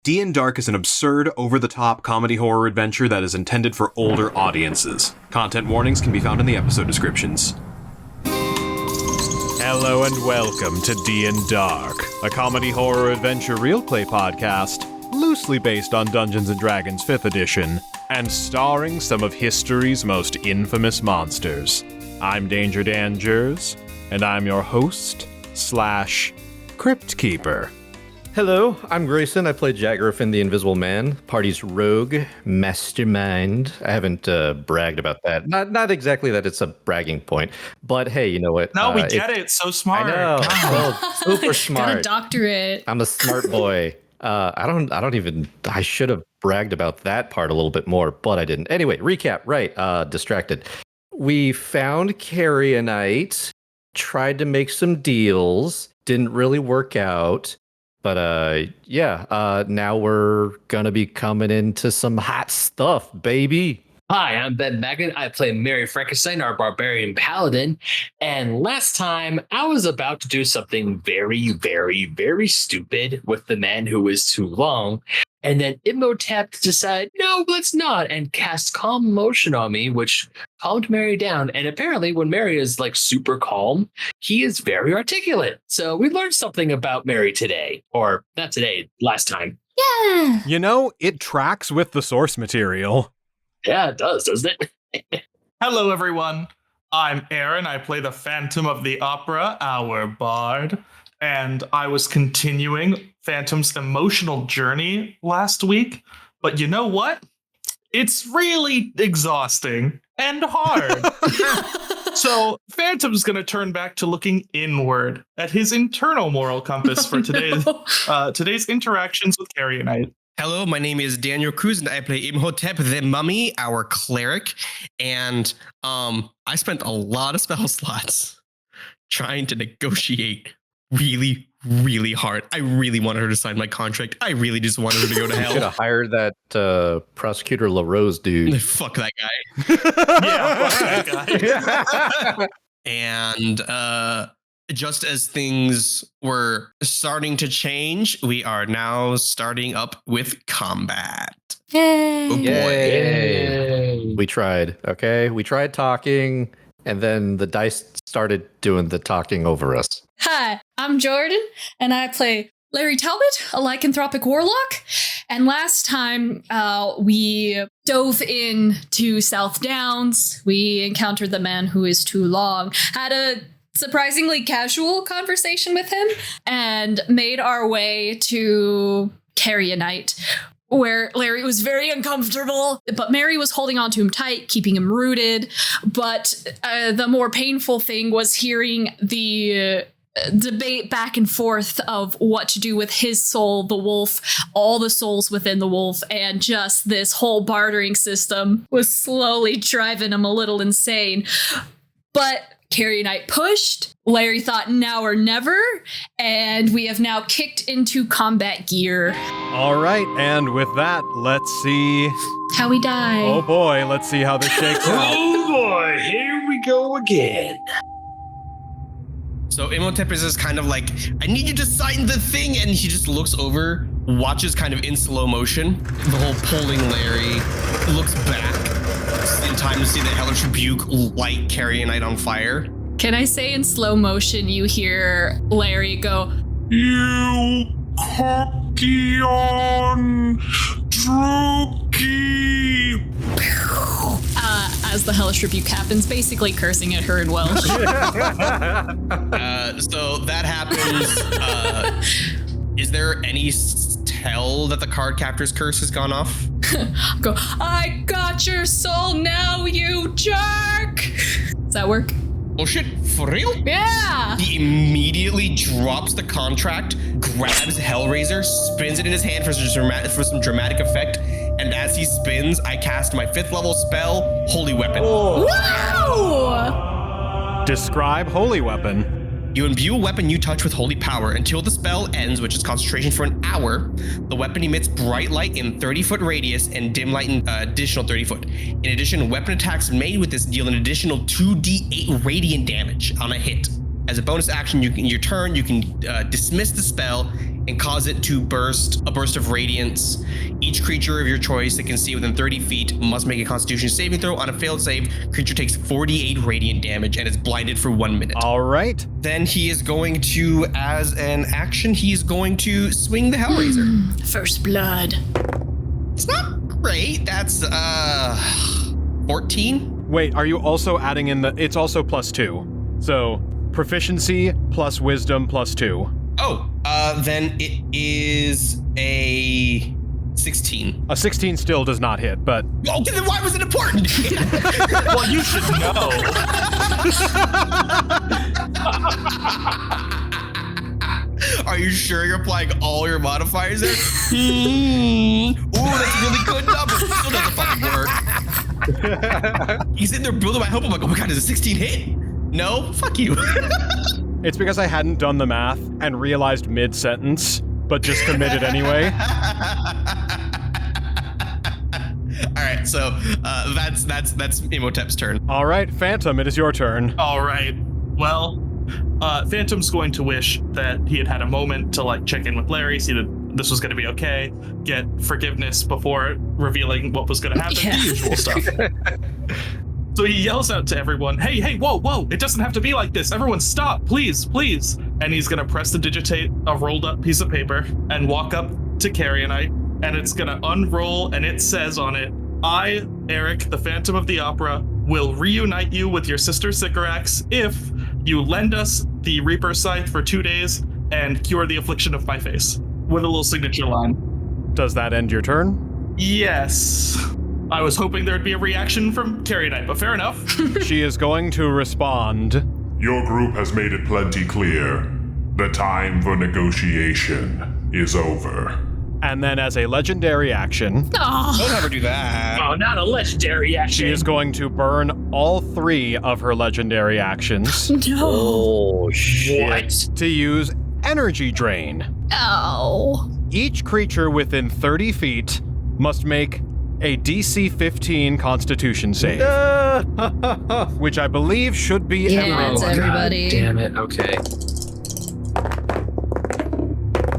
D&Dark is an absurd, over-the-top comedy horror adventure that is intended for older audiences. Content warnings can be found in the episode descriptions. Hello and welcome to D&Dark, a comedy horror adventure Realplay podcast, loosely based on Dungeons & Dragons 5th edition, and starring some of history's most infamous monsters. I'm Danger Dan Jerz, and I'm your host / Crypt Keeper. Hello, I'm Grayson. I play Jack Griffin, the Invisible Man, party's rogue mastermind. I haven't bragged about that. Not exactly that it's a bragging point, but hey, you know what? No, we get it. So smart. I know. Well, super smart. Got a doctorate. I'm a smart boy. I should have bragged about that part a little bit more, but I didn't. Anyway, recap. Right. Distracted. We found Carrionite, tried to make some deals, didn't really work out. But now we're gonna be coming into some hot stuff, baby. Hi, I'm Ben Magnet. I play Mary Frankenstein, our barbarian paladin. And last time, I was about to do something very, very, very stupid with the man who was too long. And then Imhotep decided, no, let's not, and cast calm motion on me, which calmed Mary down. And apparently when Mary is like super calm, he is very articulate. So we learned something about Mary today, or not today, last time. Yeah. You know, it tracks with the source material. Yeah, it does, doesn't it? Hello, everyone. I'm Aaron. I play the Phantom of the Opera, our bard. And I was continuing Phantom's emotional journey last week. But you know what? It's really exhausting and hard. So Phantom's going to turn back to looking inward at his internal moral compass for today's interactions with Carrionite. Hello, my name is Daniel Cruz, and I play Imhotep the Mummy, our cleric. And I spent a lot of spell slots trying to negotiate really, really hard. I really wanted her to sign my contract. I really just wanted her to go to hell. Should have hired that prosecutor LaRose dude. Fuck that guy. Yeah, fuck that guy. And just as things were starting to change, we are now starting up with combat. Yay. Oh boy. Yay. We tried, okay? We tried talking, and then the dice started doing the talking over us. Hi, I'm Jordan, and I play Larry Talbot, a lycanthropic warlock. And last time we dove into South Downs, we encountered the man who is too long, had a surprisingly casual conversation with him, and made our way to Carrionite, where Larry was very uncomfortable, but Mary was holding on to him tight, keeping him rooted. But the more painful thing was hearing the debate back and forth of what to do with his soul, the wolf, all the souls within the wolf, and just this whole bartering system was slowly driving him a little insane. But Carrionite pushed. Larry thought now or never, and we have now kicked into combat gear. All right, and with that, let's see. How we die. Oh boy, let's see how this shakes out. Oh boy, here we go again. So Imhotep is just kind of like, I need you to sign the thing. And he just looks over, watches kind of in slow motion, the whole pulling Larry, looks back in time to see the Hellish Rebuke light Carrionite on fire. Can I say in slow motion you hear Larry go, You Kokion Druki. as the Hellish Rebuke happens, basically cursing at her in Welsh. So that happens. Is there any tell that the card captor's curse has gone off? Go, I got your soul now, you jerk! Does that work? Oh shit, for real? Yeah! He immediately drops the contract, grabs Hellraiser, spins it in his hand for some dramatic effect, and as he spins, I cast my 5th level spell, Holy Weapon. Oh. Wow! Describe Holy Weapon. You imbue a weapon you touch with holy power until the spell ends, which is concentration for an hour. The weapon emits bright light in 30-foot radius and dim light in additional 30 foot. In addition, weapon attacks made with this deal an additional 2d8 radiant damage on a hit. As a bonus action, you can dismiss the spell and cause it to burst a burst of radiance. Each creature of your choice that can see within 30 feet must make a Constitution saving throw. On a failed save, creature takes 48 radiant damage and is blinded for 1 minute. All right. Then he is going to, as an action, he's going to swing the Hellraiser. First blood. It's not great. That's 14. Wait, are you also adding in it's also +2. So proficiency plus wisdom +2. Oh, then it is a 16. A 16 still does not hit, but Oh, then why was it important? Well, you should know. Are you sure you're applying all your modifiers there? Ooh, that's a really good number. It still doesn't fucking work. He's in there building my hope. I'm like, oh my god, is a 16 hit? No? Fuck you. it's because I hadn't done the math and realized mid-sentence, but just committed anyway. All right, so that's Imhotep's turn. All right, Phantom, it is your turn. All right. Well, Phantom's going to wish that he had had a moment to like check in with Larry, see that this was going to be okay, get forgiveness before revealing what was going to happen, the usual stuff. So he yells out to everyone, hey, whoa, it doesn't have to be like this. Everyone stop, please. And he's going to press to digitate a rolled up piece of paper and walk up to Carrionite, and it's going to unroll, and it says on it, I, Erik, the Phantom of the Opera, will reunite you with your sister Sycorax if you lend us the Reaper Scythe for 2 days and cure the affliction of my face. With a little signature line. Does that end your turn? Yes. I was hoping there'd be a reaction from Carrionite, but fair enough. She is going to respond. Your group has made it plenty clear. The time for negotiation is over. And then as a legendary action, Don't ever do that. Oh, not a legendary action. she is going to burn all 3 of her legendary actions No. Oh, shit. What? to use Energy Drain. Oh. Each creature within 30 feet must make a DC 15 Constitution save, which I believe should be Yeah, everyone. it's everybody. God damn it. Okay.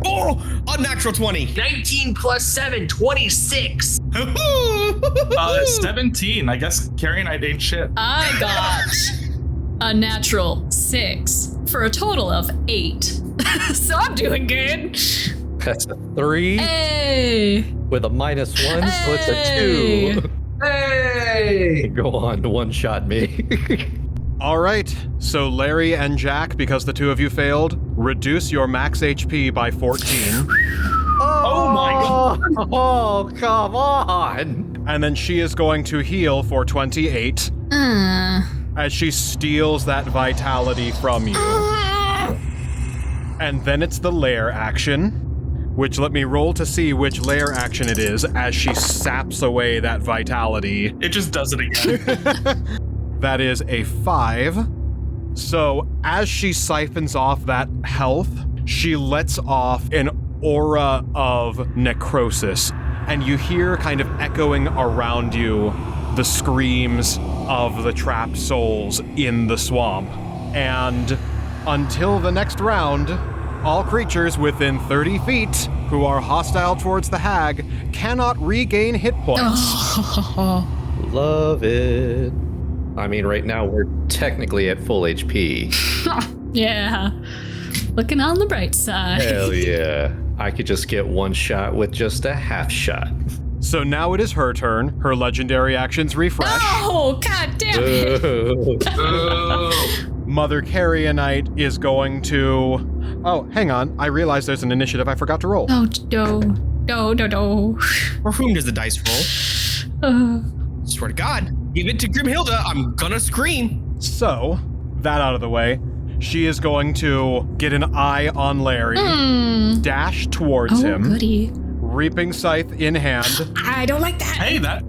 Oh, unnatural 20. 19 plus 7, 26. 17. I guess Carrionite ain't shit. I got a natural 6 for a total of 8. So I'm doing good. That's a 3 Hey. with a -1, so it's a Hey. 2. Hey! Go on to one-shot me. All right, so Larry and Jack, because the 2 of you failed, reduce your max HP by 14. Oh my god. Oh, come on. And then she is going to heal for 28 as she steals that vitality from you. And then it's the lair action, which let me roll to see which lair action it is as she saps away that vitality. It just does it again. That is a 5. So as she siphons off that health, she lets off an aura of necrosis, and you hear kind of echoing around you the screams of the trapped souls in the swamp. And until the next round, all creatures within 30 feet who are hostile towards the hag cannot regain hit points. Love it. I mean, right now we're technically at full HP. Yeah. Looking on the bright side. Hell yeah. I could just get one shot with just a half shot. So now it is her turn. Her legendary actions refresh. Oh, god damn it. Oh. Mother Carrionite is going to... Oh, hang on. I realized there's an initiative I forgot to roll. Oh, do. For whom does the dice roll? Swear to God, give it to Grimhilda. I'm gonna scream. So, that out of the way, she is going to get an eye on Larry, dash towards him, Goody. reaping scythe in hand. I don't like that. Hey, that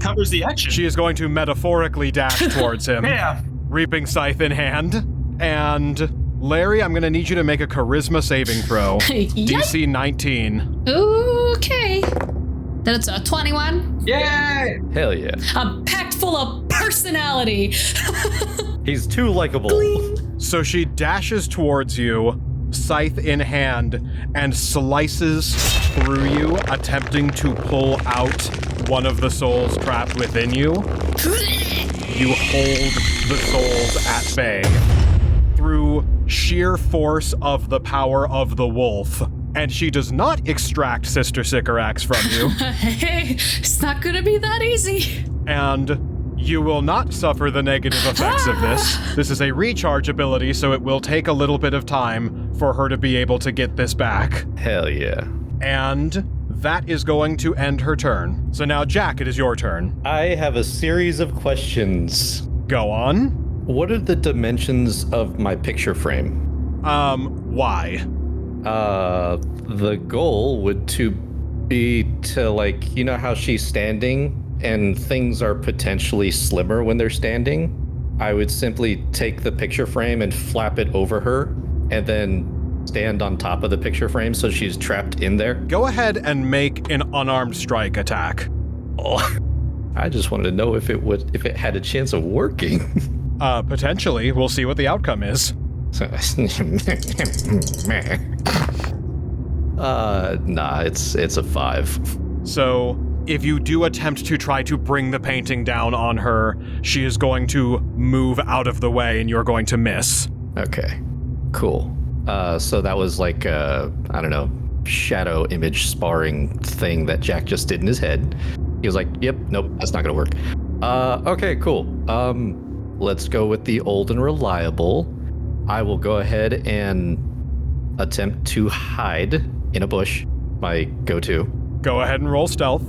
covers the action. She is going to metaphorically dash towards him, Yeah. reaping scythe in hand. And Larry, I'm going to need you to make a charisma saving throw. DC 19. Okay. That's a 21. Yay! Hell yeah. I'm packed full of personality. He's too likable. So she dashes towards you, scythe in hand, and slices through you, attempting to pull out one of the souls trapped within you. You hold the souls at bay. Through sheer force of the power of the wolf, and she does not extract Sister Sycorax from you. Hey, it's not gonna be that easy. And you will not suffer the negative effects of this. This is a recharge ability, so it will take a little bit of time for her to be able to get this back. Hell yeah. And that is going to end her turn. So now, Jack, it is your turn. I have a series of questions. Go on. What are the dimensions of my picture frame? Why? The goal would be to, like, you know how she's standing and things are potentially slimmer when they're standing? I would simply take the picture frame and flap it over her and then stand on top of the picture frame so she's trapped in there. Go ahead and make an unarmed strike attack. Oh, I just wanted to know if it had a chance of working. Potentially. We'll see what the outcome is. Nah, it's a 5. So if you do attempt to try to bring the painting down on her, she is going to move out of the way and you're going to miss. Okay, cool. So that was like I don't know, shadow image sparring thing that Jack just did in his head. He was like, yep, nope, that's not gonna work. Okay, cool. Let's go with the old and reliable. I will go ahead and attempt to hide in a bush, my go-to. Go ahead and roll stealth.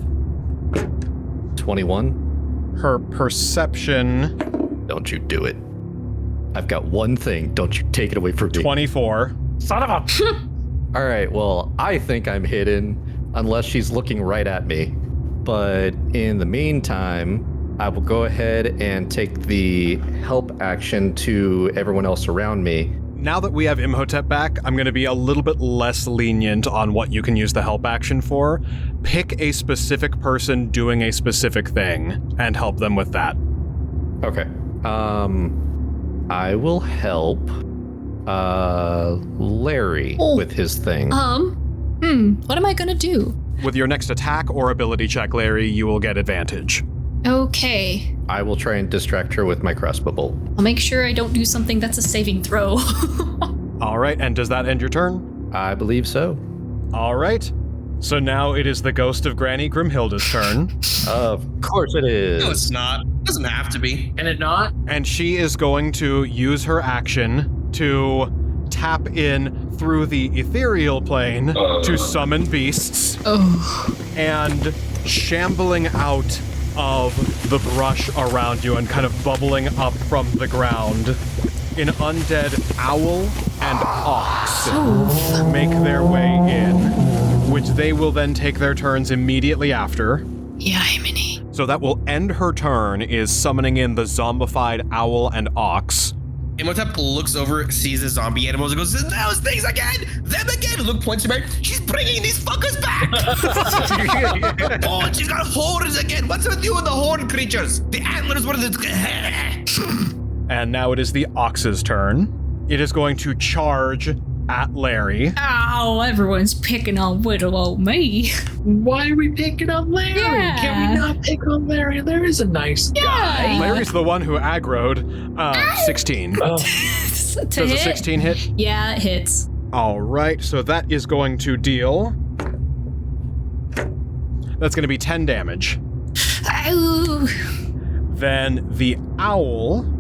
21. Her perception. Don't you do it. I've got one thing. Don't you take it away from me. 24. Son of a... All right, well, I think I'm hidden unless she's looking right at me. But in the meantime, I will go ahead and take the help action to everyone else around me. Now that we have Imhotep back, I'm going to be a little bit less lenient on what you can use the help action for. Pick a specific person doing a specific thing and help them with that. Okay. I will help Larry with his thing. What am I gonna do? With your next attack or ability check, Larry, you will get advantage. Okay. I will try and distract her with my crossbow bolt. I'll make sure I don't do something that's a saving throw. All right, and does that end your turn? I believe so. All right. So now it is the ghost of Granny Grimhilda's turn. Of course it is. No, it's not. It doesn't have to be. Can it not? And she is going to use her action to tap in through the ethereal plane to summon beasts. And shambling out of the brush around you and kind of bubbling up from the ground, an undead owl and ox make their way in, which they will then take their turns immediately after. Yeah, Mini. So that will end her turn, is summoning in the zombified owl and ox. Imhotep looks over, sees the zombie animals, and goes, those things again! Them again! Luke points to her, she's bringing these fuckers back! Oh, she's got horns again! What's with you and the horn creatures? The antlers, what are the... And now it is the ox's turn. It is going to charge at Larry. Ow, everyone's picking on little old me. Why are we picking on Larry? Yeah. Can we not pick on Larry? Larry's a nice guy. Larry's the one who aggroed. 16. Does a 16 hit? Yeah, it hits. All right, so that is going to deal... That's going to be 10 damage. Ow. Then the owl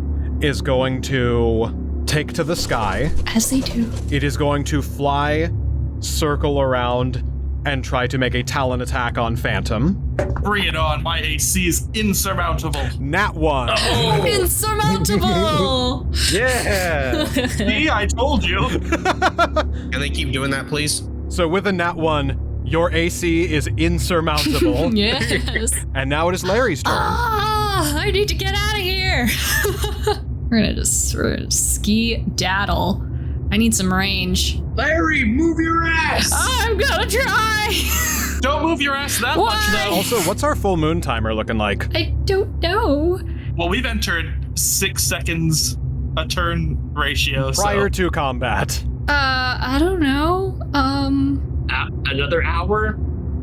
is going to take to the sky. As they do. It is going to fly, circle around, and try to make a talon attack on Phantom. Bring it on. My AC is insurmountable. Nat 1. Insurmountable! Yeah! See, I told you. Can they keep doing that, please? So with a nat 1, your AC is insurmountable. Yes. And now it is Larry's turn. I need to get out of here. We're gonna just ski-daddle. I need some range. Larry, move your ass! I'm gonna try! Don't move your ass that much, though. Also, what's our full moon timer looking like? I don't know. Well, we've entered 6 seconds a turn ratio. Prior to combat. I don't know. Another hour,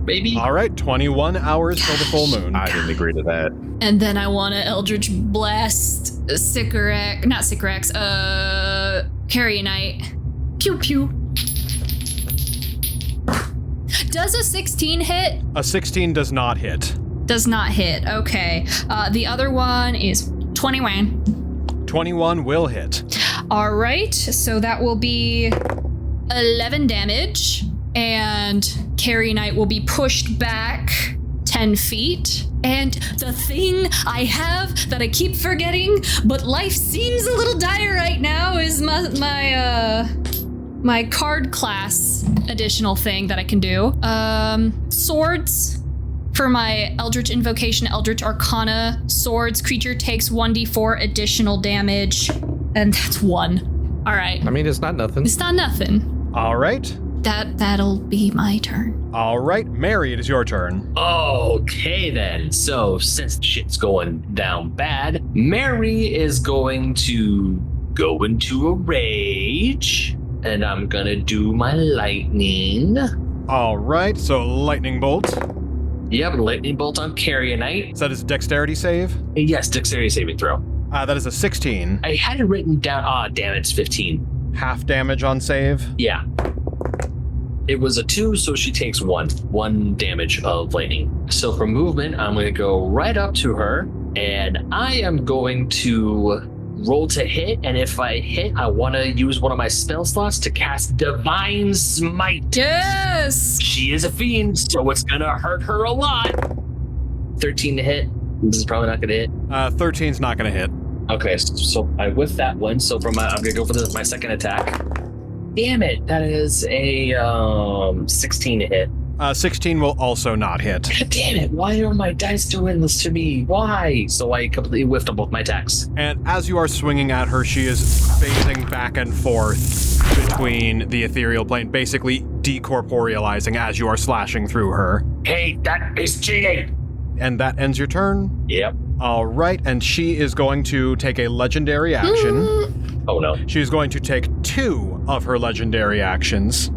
maybe? All right, 21 hours till the full moon. I didn't agree to that. And then I want to Eldritch Blast Carrionite. Pew pew. Does a 16 hit? A 16 does not hit. Does not hit. Okay. The other one is 21. 21 will hit. All right. So that will be 11 damage. And Carrionite will be pushed back 10 feet. And the thing I have that I keep forgetting, but life seems a little dire right now, is my card class additional thing that I can do. Swords. For my Eldritch Invocation, Eldritch Arcana Swords, creature takes 1d4 additional damage. And that's 1. All right. I mean, it's not nothing. It's not nothing. All right. That'll be my turn. All right, Mary, it is your turn. Okay then. So since shit's going down bad, Mary is going to go into a rage, and I'm gonna do my lightning. All right, so lightning bolt. Yep, lightning bolt on Carrionite. Is that his dexterity save? Yes, dexterity saving throw. That is a 16. I had it written down. Damn, it's 15. Half damage on save. Yeah. It was a 2, so she takes 1 damage of lightning. So for movement, I'm going to go right up to her, and I am going to roll to hit. And if I hit, I want to use one of my spell slots to cast Divine Smite. Yes! She is a fiend, so it's going to hurt her a lot. 13 to hit. This is probably not going to hit. 13's not going to hit. Okay, so I whiffed that one. So I'm going to go for my second attack. Damn it, that is a 16 to hit. 16 will also not hit. God damn it, why are my dice doing this to me? Why? So I completely whiffed on both my attacks. And as you are swinging at her, she is phasing back and forth between the ethereal plane, basically decorporealizing as you are slashing through her. Hey, that is cheating! And that ends your turn. Yep. All right, and she is going to take a legendary action. Oh no. She's going to take 2 of her legendary actions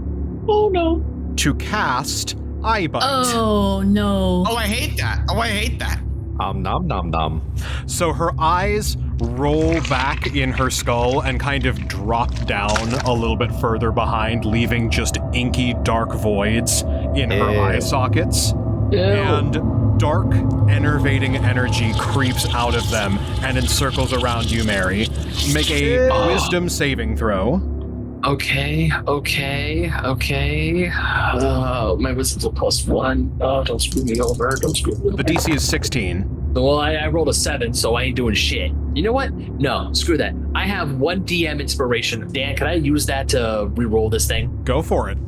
Oh no. to cast Eye Bite. Oh, no. Oh, I hate that. Nom nom nom. So her eyes roll back in her skull and kind of drop down a little bit further behind, leaving just inky dark voids in her Ew. eye sockets. Ew. And dark, enervating energy creeps out of them and encircles around you, Mary. Make a wisdom saving throw. Okay. My wisdom's a +1. Oh, don't screw me over. The DC is 16. Well, I rolled a 7, so I ain't doing shit. You know what? No, screw that. I have 1 DM inspiration. Dan, can I use that to re-roll this thing? Go for it.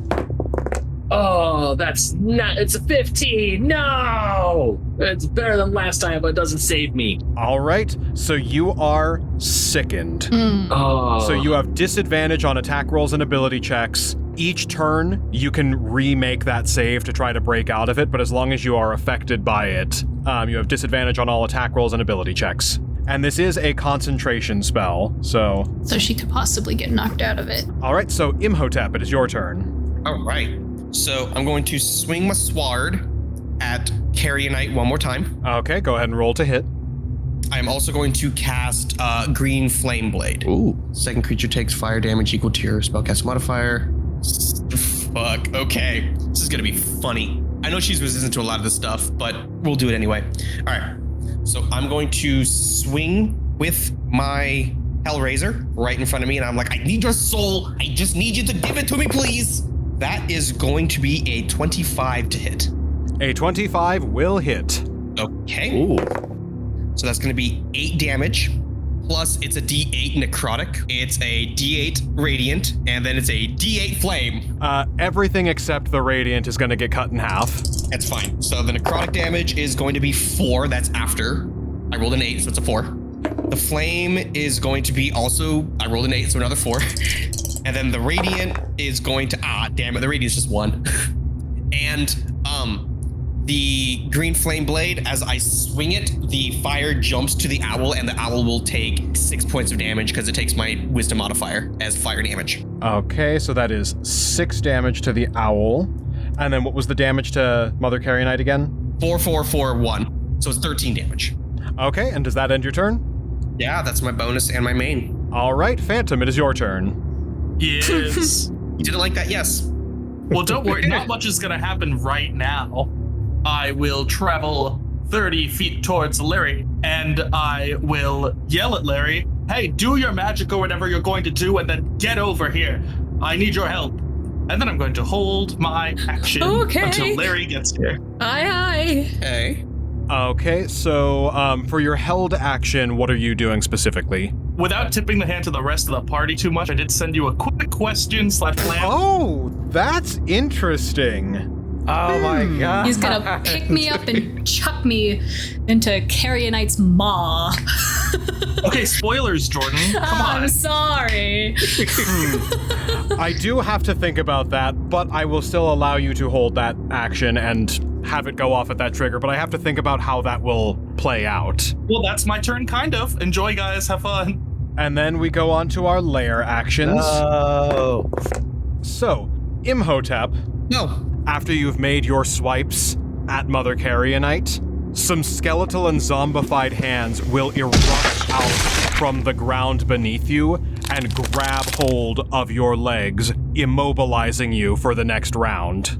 Oh, that's not. It's a 15. No! It's better than last time, but it doesn't save me. All right, so you are sickened. Oh. So you have disadvantage on attack rolls and ability checks. Each turn, you can remake that save to try to break out of it, but as long as you are affected by it, you have disadvantage on all attack rolls and ability checks. And this is a concentration spell, so... So she could possibly get knocked out of it. All right, so Imhotep, it is your turn. All right. So I'm going to swing my sword at Carrionite one more time. Okay, go ahead and roll to hit. I'm also going to cast Green Flame Blade. Ooh. Second creature takes fire damage equal to your spellcast modifier. Fuck. Okay. This is going to be funny. I know she's resistant to a lot of this stuff, but we'll do it anyway. All right. So I'm going to swing with my Hellraiser right in front of me, and I'm like, I need your soul. I just need you to give it to me, please. That is going to be a 25 to hit. A 25 will hit. Okay. Ooh. So that's going to be 8 damage. Plus, it's a D8 necrotic. It's a D8 radiant, and then it's a D8 flame. Everything except the radiant is going to get cut in half. That's fine. So the necrotic damage is going to be 4. That's after. I rolled an 8, so it's a 4. The flame is going to be also, I rolled an 8, so another 4. And then the radiant is going to, damn it, the radiant's just 1. And the green flame blade, as I swing it, the fire jumps to the owl, and the owl will take 6 points of damage because it takes my wisdom modifier as fire damage. Okay, so that is 6 damage to the owl. And then what was the damage to Mother Carrionite again? 4, 4, 4, 1. So it's 13 damage. Okay, and does that end your turn? Yeah, that's my bonus and my main. All right, Phantom, it is your turn. Yes. You didn't like that? Yes. Well, don't worry. Not much is going to happen right now. I will travel 30 feet towards Larry, and I will yell at Larry, hey, do your magic or whatever you're going to do, and then get over here. I need your help. And then I'm going to hold my action until Larry gets here. Aye. Okay. Okay, so for your held action, what are you doing specifically? Without tipping the hand to the rest of the party too much, I did send you a quick question/plan. Oh, that's interesting. Oh my god. He's gonna pick me up and chuck me into Carrionite's maw. Okay, spoilers, Jordan. Come on. I'm sorry. I do have to think about that, but I will still allow you to hold that action and have it go off at that trigger, but I have to think about how that will play out. Well, that's my turn, kind of. Enjoy, guys. Have fun. And then we go on to our lair actions. Oh. So, Imhotep, No. after you've made your swipes at Mother Carrionite, some skeletal and zombified hands will erupt out from the ground beneath you and grab hold of your legs, immobilizing you for the next round.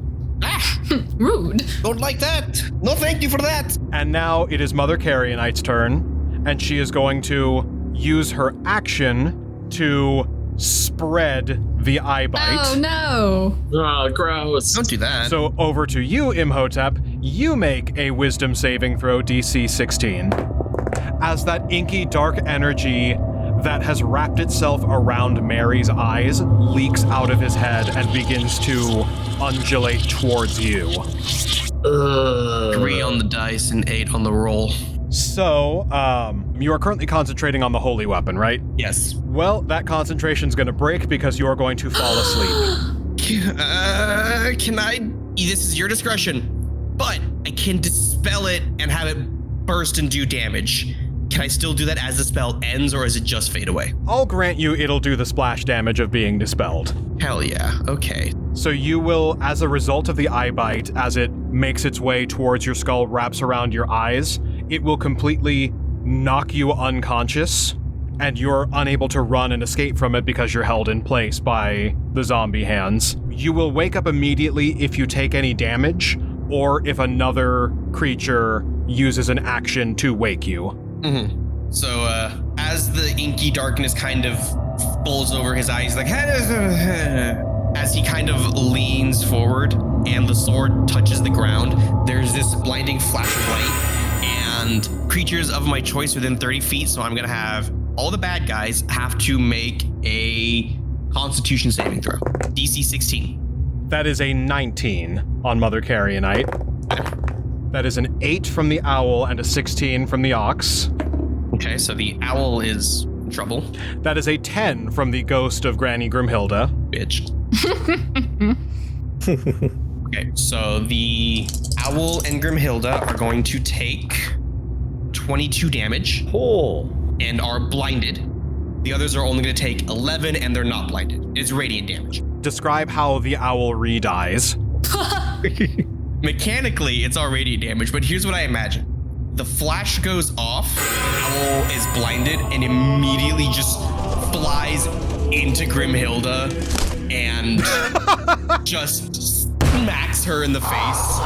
Rude. Don't like that. No, thank you for that. And now it is Mother Carrionite's turn, and she is going to use her action to spread the eye bite. Oh no. Oh, gross. Don't do that. So over to you, Imhotep. You make a wisdom saving throw, DC 16. As that inky dark energy that has wrapped itself around Mary's eyes leaks out of his head and begins to undulate towards you. 3 on the dice and 8 on the roll. So, you are currently concentrating on the holy weapon, right? Yes. Well, that concentration's gonna break because you're going to fall asleep. Can I? This is your discretion, but I can dispel it and have it burst and do damage. Can I still do that as the spell ends, or is it just fade away? I'll grant you it'll do the splash damage of being dispelled. Hell yeah. Okay. So you will, as a result of the eye bite, as it makes its way towards your skull, wraps around your eyes, it will completely knock you unconscious, and you're unable to run and escape from it because you're held in place by the zombie hands. You will wake up immediately if you take any damage, or if another creature uses an action to wake you. Mm-hmm. So as the inky darkness kind of falls over his eyes, like as he kind of leans forward and the sword touches the ground, there's this blinding flash of light, and creatures of my choice within 30 feet, so I'm gonna have all the bad guys have to make a Constitution saving throw. DC 16. That is a 19 on Mother Carrionite. That is an 8 from the owl and a 16 from the ox. Okay, so the owl is in trouble. That is a 10 from the ghost of Granny Grimhilda. Bitch. Okay, so the owl and Grimhilda are going to take 22 damage Oh. and are blinded. The others are only going to take 11 and they're not blinded. It's radiant damage. Describe how the owl re-dies. Mechanically, it's all radiant damage, but here's what I imagine. The flash goes off, the owl is blinded, and immediately just flies into Grimhilda and just smacks her in the face.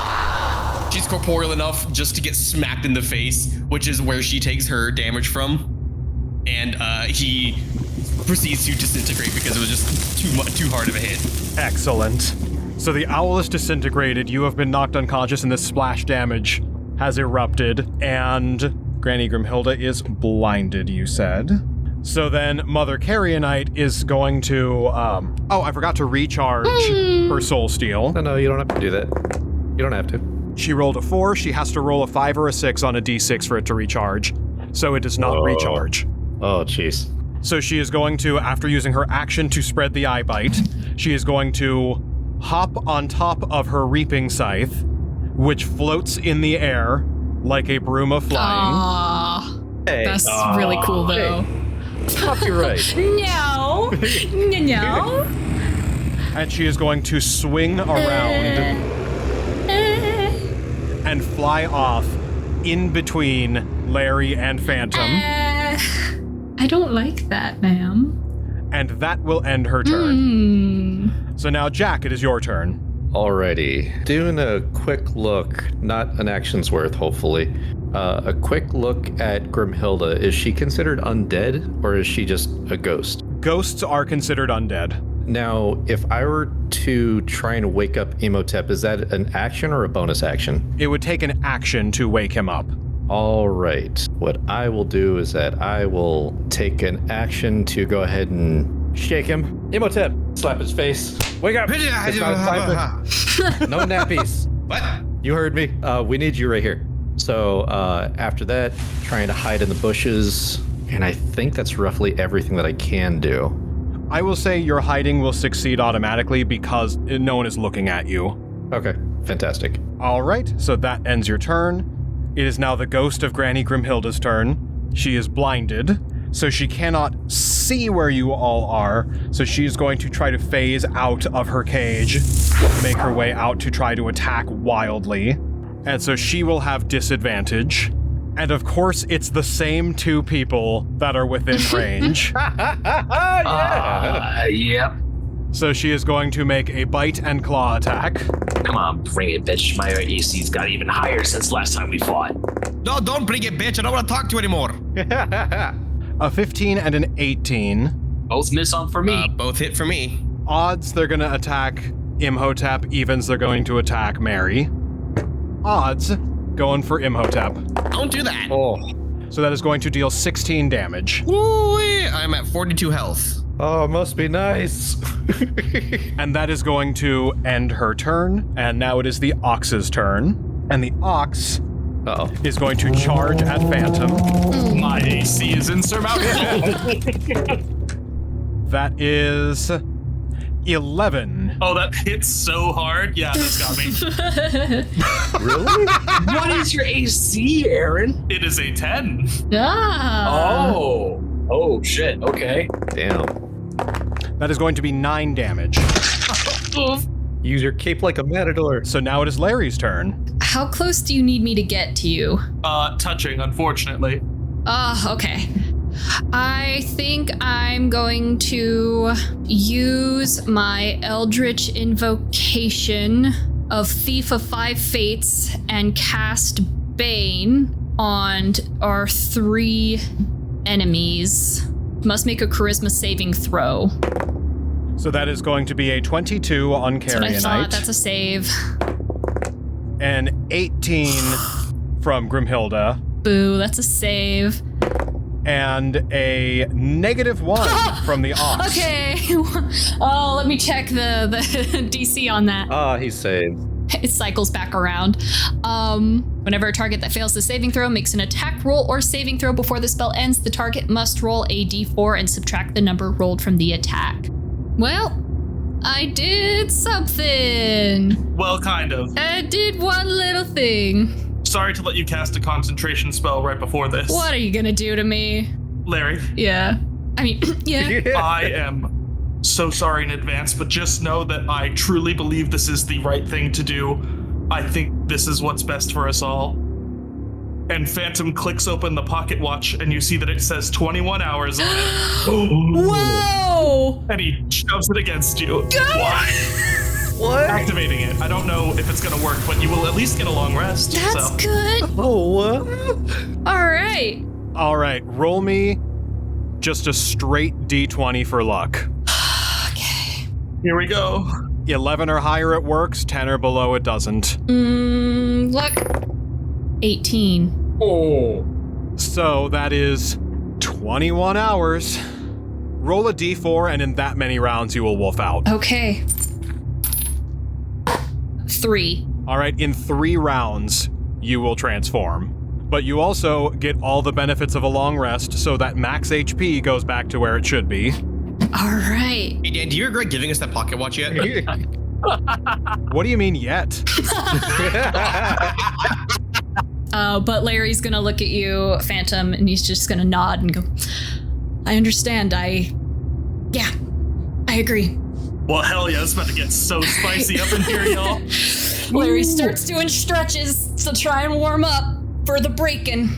She's corporeal enough just to get smacked in the face, which is where she takes her damage from. And he proceeds to disintegrate because it was just too hard of a hit. Excellent. So the owl is disintegrated, you have been knocked unconscious, and this splash damage has erupted, and Granny Grimhilda is blinded, you said. So then Mother Carrionite is going to, I forgot to recharge her soul steal. No, you don't have to do that. You don't have to. She rolled a 4, she has to roll a 5 or a 6 on a d6 for it to recharge. So it does not recharge. Oh, jeez. So she is going to, after using her action to spread the eye bite, she is going to hop on top of her reaping scythe which floats in the air like a broom of flying. Aww. Hey, That's really cool, though. copyright. No. No. And she is going to swing around and fly off in between Larry and Phantom. I don't like that, ma'am. And that will end her turn. So now, Jack, it is your turn. Alrighty. Doing a quick look, not an action's worth, hopefully. A quick look at Grimhilda. Is she considered undead, or is she just a ghost? Ghosts are considered undead. Now, if I were to try and wake up Imhotep, is that an action or a bonus action? It would take an action to wake him up. All right. What I will do is that I will take an action to go ahead and shake him. Imhotep, slap his face. Wake up. It's not time for- No nappies. What? You heard me. We need you right here. So after that, trying to hide in the bushes. And I think that's roughly everything that I can do. I will say your hiding will succeed automatically because no one is looking at you. Okay, fantastic. All right, so that ends your turn. It is now the ghost of Granny Grimhilda's turn. She is blinded, so she cannot see where you all are. So she's going to try to phase out of her cage, make her way out to try to attack wildly. And so she will have disadvantage. And of course, it's the same two people that are within range. Yep. So she is going to make a bite and claw attack. Come on, bring it, bitch. My AC's got even higher since last time we fought. No, don't bring it, bitch. I don't want to talk to you anymore. A 15 and an 18. Both miss on for me. Both hit for me. Odds, they're going to attack Imhotep. Evens, they're going to attack Mary. Odds, going for Imhotep. Don't do that. Oh, So that is going to deal 16 damage. Woo-wee. I'm at 42 health. oh, must be nice. And that is going to end her turn. And now it is the Ox's turn. And the Ox Uh-oh. is going to charge at Phantom. My AC is insurmountable. That is 11. Oh, that hits so hard. Yeah, that's got me. Really? What is your AC, Aaron? It is a 10. Ah. Oh, shit. Okay. Damn. That is going to be 9 damage. Use your cape like a matador. So now it is Larry's turn. How close do you need me to get to you? Touching, unfortunately. Okay. I think I'm going to use my Eldritch Invocation of Thief of Five Fates and cast Bane on our 3 enemies. Must make a charisma saving throw. So that is going to be a 22 on That's what I thought. That's Carrionite. a save. An 18 from Grimhilda. Boo, that's a save. And a -1 from the Ox. Okay. Oh, let me check the DC on that. Ah, he's saved. It cycles back around. Whenever a target that fails the saving throw makes an attack roll or saving throw before the spell ends, the target must roll a d4 and subtract the number rolled from the attack. Well, I did something. Well, kind of. I did one little thing. Sorry to let you cast a concentration spell right before this. What are you gonna do to me? Larry, Yeah. I mean, yeah. I am so sorry in advance, but just know that I truly believe this is the right thing to do. I think this is what's best for us all. And Phantom clicks open the pocket watch, and you see that it says 21 hours on it. Whoa! And he shoves it against you. What? Activating it. I don't know if it's gonna work, but you will at least get a long rest. That's so. good. Oh, All right. All right, roll me just a straight D20 for luck. Okay. Here we go. 11 or higher it works, 10 or below it doesn't. Luck. 18. Oh. So that is 21 hours. Roll a D4, and in that many rounds, you will wolf out. Okay. 3. All right, in 3 rounds, you will transform. But you also get all the benefits of a long rest, so that max HP goes back to where it should be. All right. Hey, Dan, do you regret giving us that pocket watch yet? What do you mean yet? But Larry's gonna look at you, Phantom, and he's just gonna nod and go, I understand. I agree. Well, hell yeah, it's about to get so spicy up in here, y'all. Larry starts doing stretches to try and warm up for the break-in.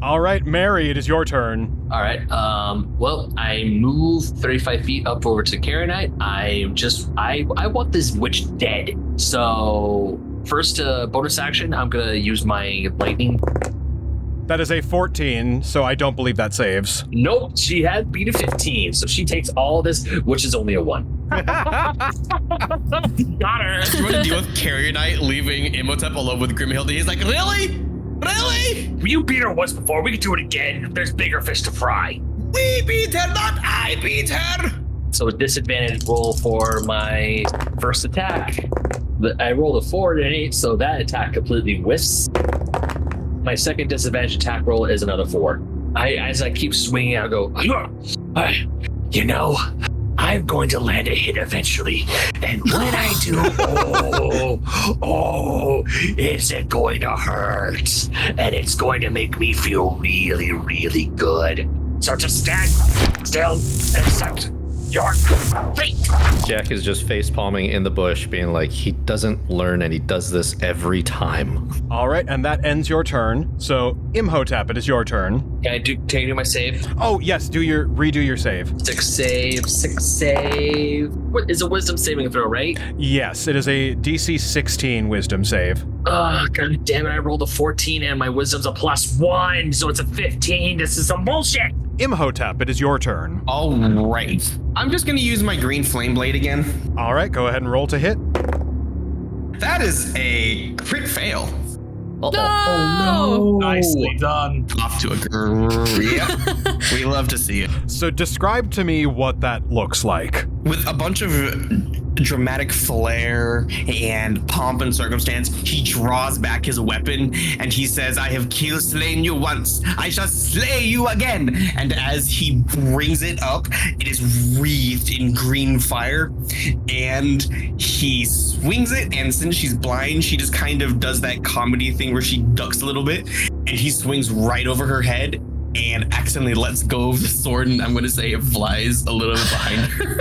All right, Mary, it is your turn. All right. Well, I move 35 feet up over to Carrionite. I want this witch dead. So first bonus action, I'm gonna use my lightning. That is a 14, so I don't believe that saves. Nope, she had beat a 15, so she takes all this, which is only a 1. Got her. Do you want to deal with Carrionite leaving Imhotep alone with Grimhilde? He's like, really? Really? You beat her once before. We can do it again. There's bigger fish to fry. We beat her, not I beat her. So a disadvantage roll for my first attack. I rolled a 4 and an 8, so that attack completely whiffs. My second disadvantage attack roll is another 4. As I keep swinging, I go, I'm going to land a hit eventually. And when I do, is it going to hurt? And it's going to make me feel really, really good. So just stand still and accept your fate. Jack is just face palming in the bush, being like, he doesn't learn and he does this every time. All right, and that ends your turn. So, Imhotep, it is your turn. Can I do my save? Oh, yes, redo your save. 6 save. What is a wisdom saving throw, right? Yes, it is a DC 16 wisdom save. Oh, god damn it, I rolled a 14 and my wisdom's a +1, so it's a 15. This is some bullshit. Imhotep, it is your turn. All right. I'm just going to use my green flame blade again. All right, go ahead and roll to hit. That is a crit fail. No! Oh, no. Nicely done. Off to a Yep. We love to see it. So describe to me what that looks like. With a bunch of dramatic flair and pomp and circumstance, he draws back his weapon and he says, I have slain you once. I shall slay you again. And as he brings it up, it is wreathed in green fire. And he swings it. And since she's blind, she just kind of does that comedy thing where she ducks a little bit. And he swings right over her head and accidentally lets go of the sword, and I'm going to say it flies a little bit behind her.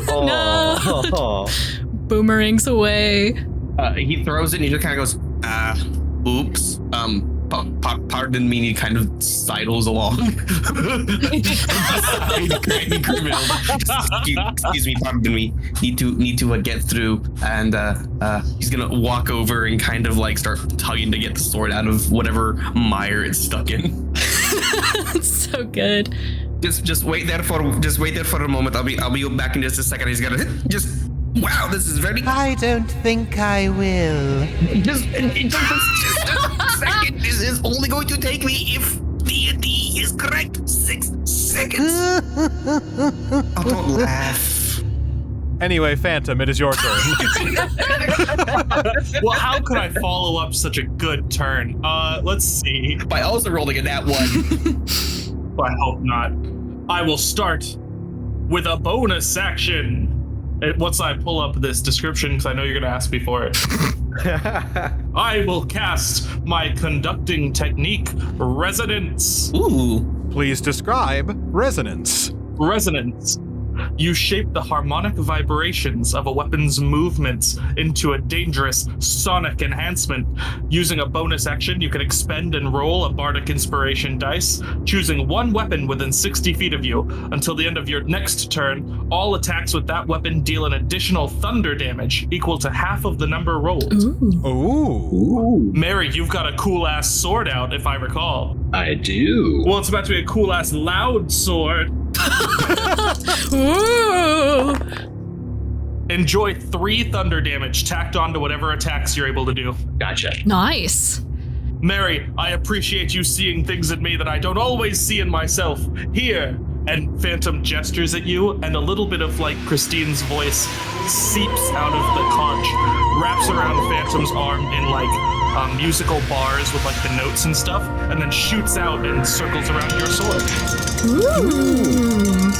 No. Boomerangs away. He throws it and he just kind of goes, oops. Pardon me, and he kind of sidles along. Excuse me, pardon me. Need to get through, and he's gonna walk over and kind of like start tugging to get the sword out of whatever mire it's stuck in. So good. Just wait there for a moment. I'll be back in just a second. He's gonna just. Wow, this is very. I don't think I will. Just a second. This is only going to take me, if D&D is correct, 6 seconds. Oh, don't laugh. Anyway, Phantom, it is your turn. Well, how could I follow up such a good turn? Let's see. By also rolling a nat 1. I hope not. I will start with a bonus action. Once I pull up this description, because I know you're going to ask me for it. I will cast my conducting technique, Resonance. Ooh. Please describe Resonance. Resonance. You shape the harmonic vibrations of a weapon's movements into a dangerous sonic enhancement. Using a bonus action, you can expend and roll a bardic inspiration dice, choosing one weapon within 60 feet of you. Until the end of your next turn, all attacks with that weapon deal an additional thunder damage equal to half of the number rolled. Ooh. Mary, you've got a cool-ass sword out, if I recall. I do. Well, it's about to be a cool-ass loud sword. Ooh. Enjoy 3 thunder damage tacked onto whatever attacks you're able to do. Gotcha. Nice. Mary, I appreciate you seeing things in me that I don't always see in myself. Here. And Phantom gestures at you, and a little bit of like Christine's voice seeps out of the conch, wraps around Phantom's arm in like musical bars with like the notes and stuff, and then shoots out and circles around your sword. Ooh.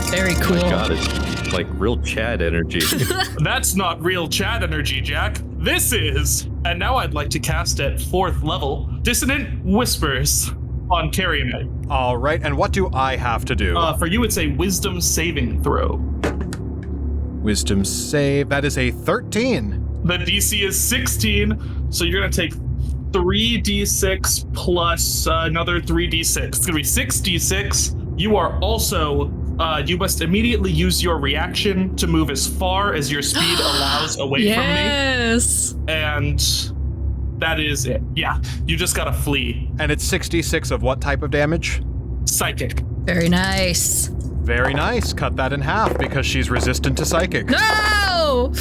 Very cool. Oh my God, Like real Chad energy. That's not real Chad energy, Jack. This is. And now I'd like to cast at 4th level Dissonant Whispers on Carrionite. All right, and what do I have to do? For you, it's a Wisdom saving throw. Wisdom save. That is a 13. The DC is 16, so you're going to take 3d6 plus another 3d6. It's going to be 6d6. You are also, you must immediately use your reaction to move as far as your speed allows away Yes. from me. And that is it. Yeah, you just got to flee. And it's 66 of what type of damage? Psychic. Very nice. Very nice. Cut that in half because she's resistant to psychic. No!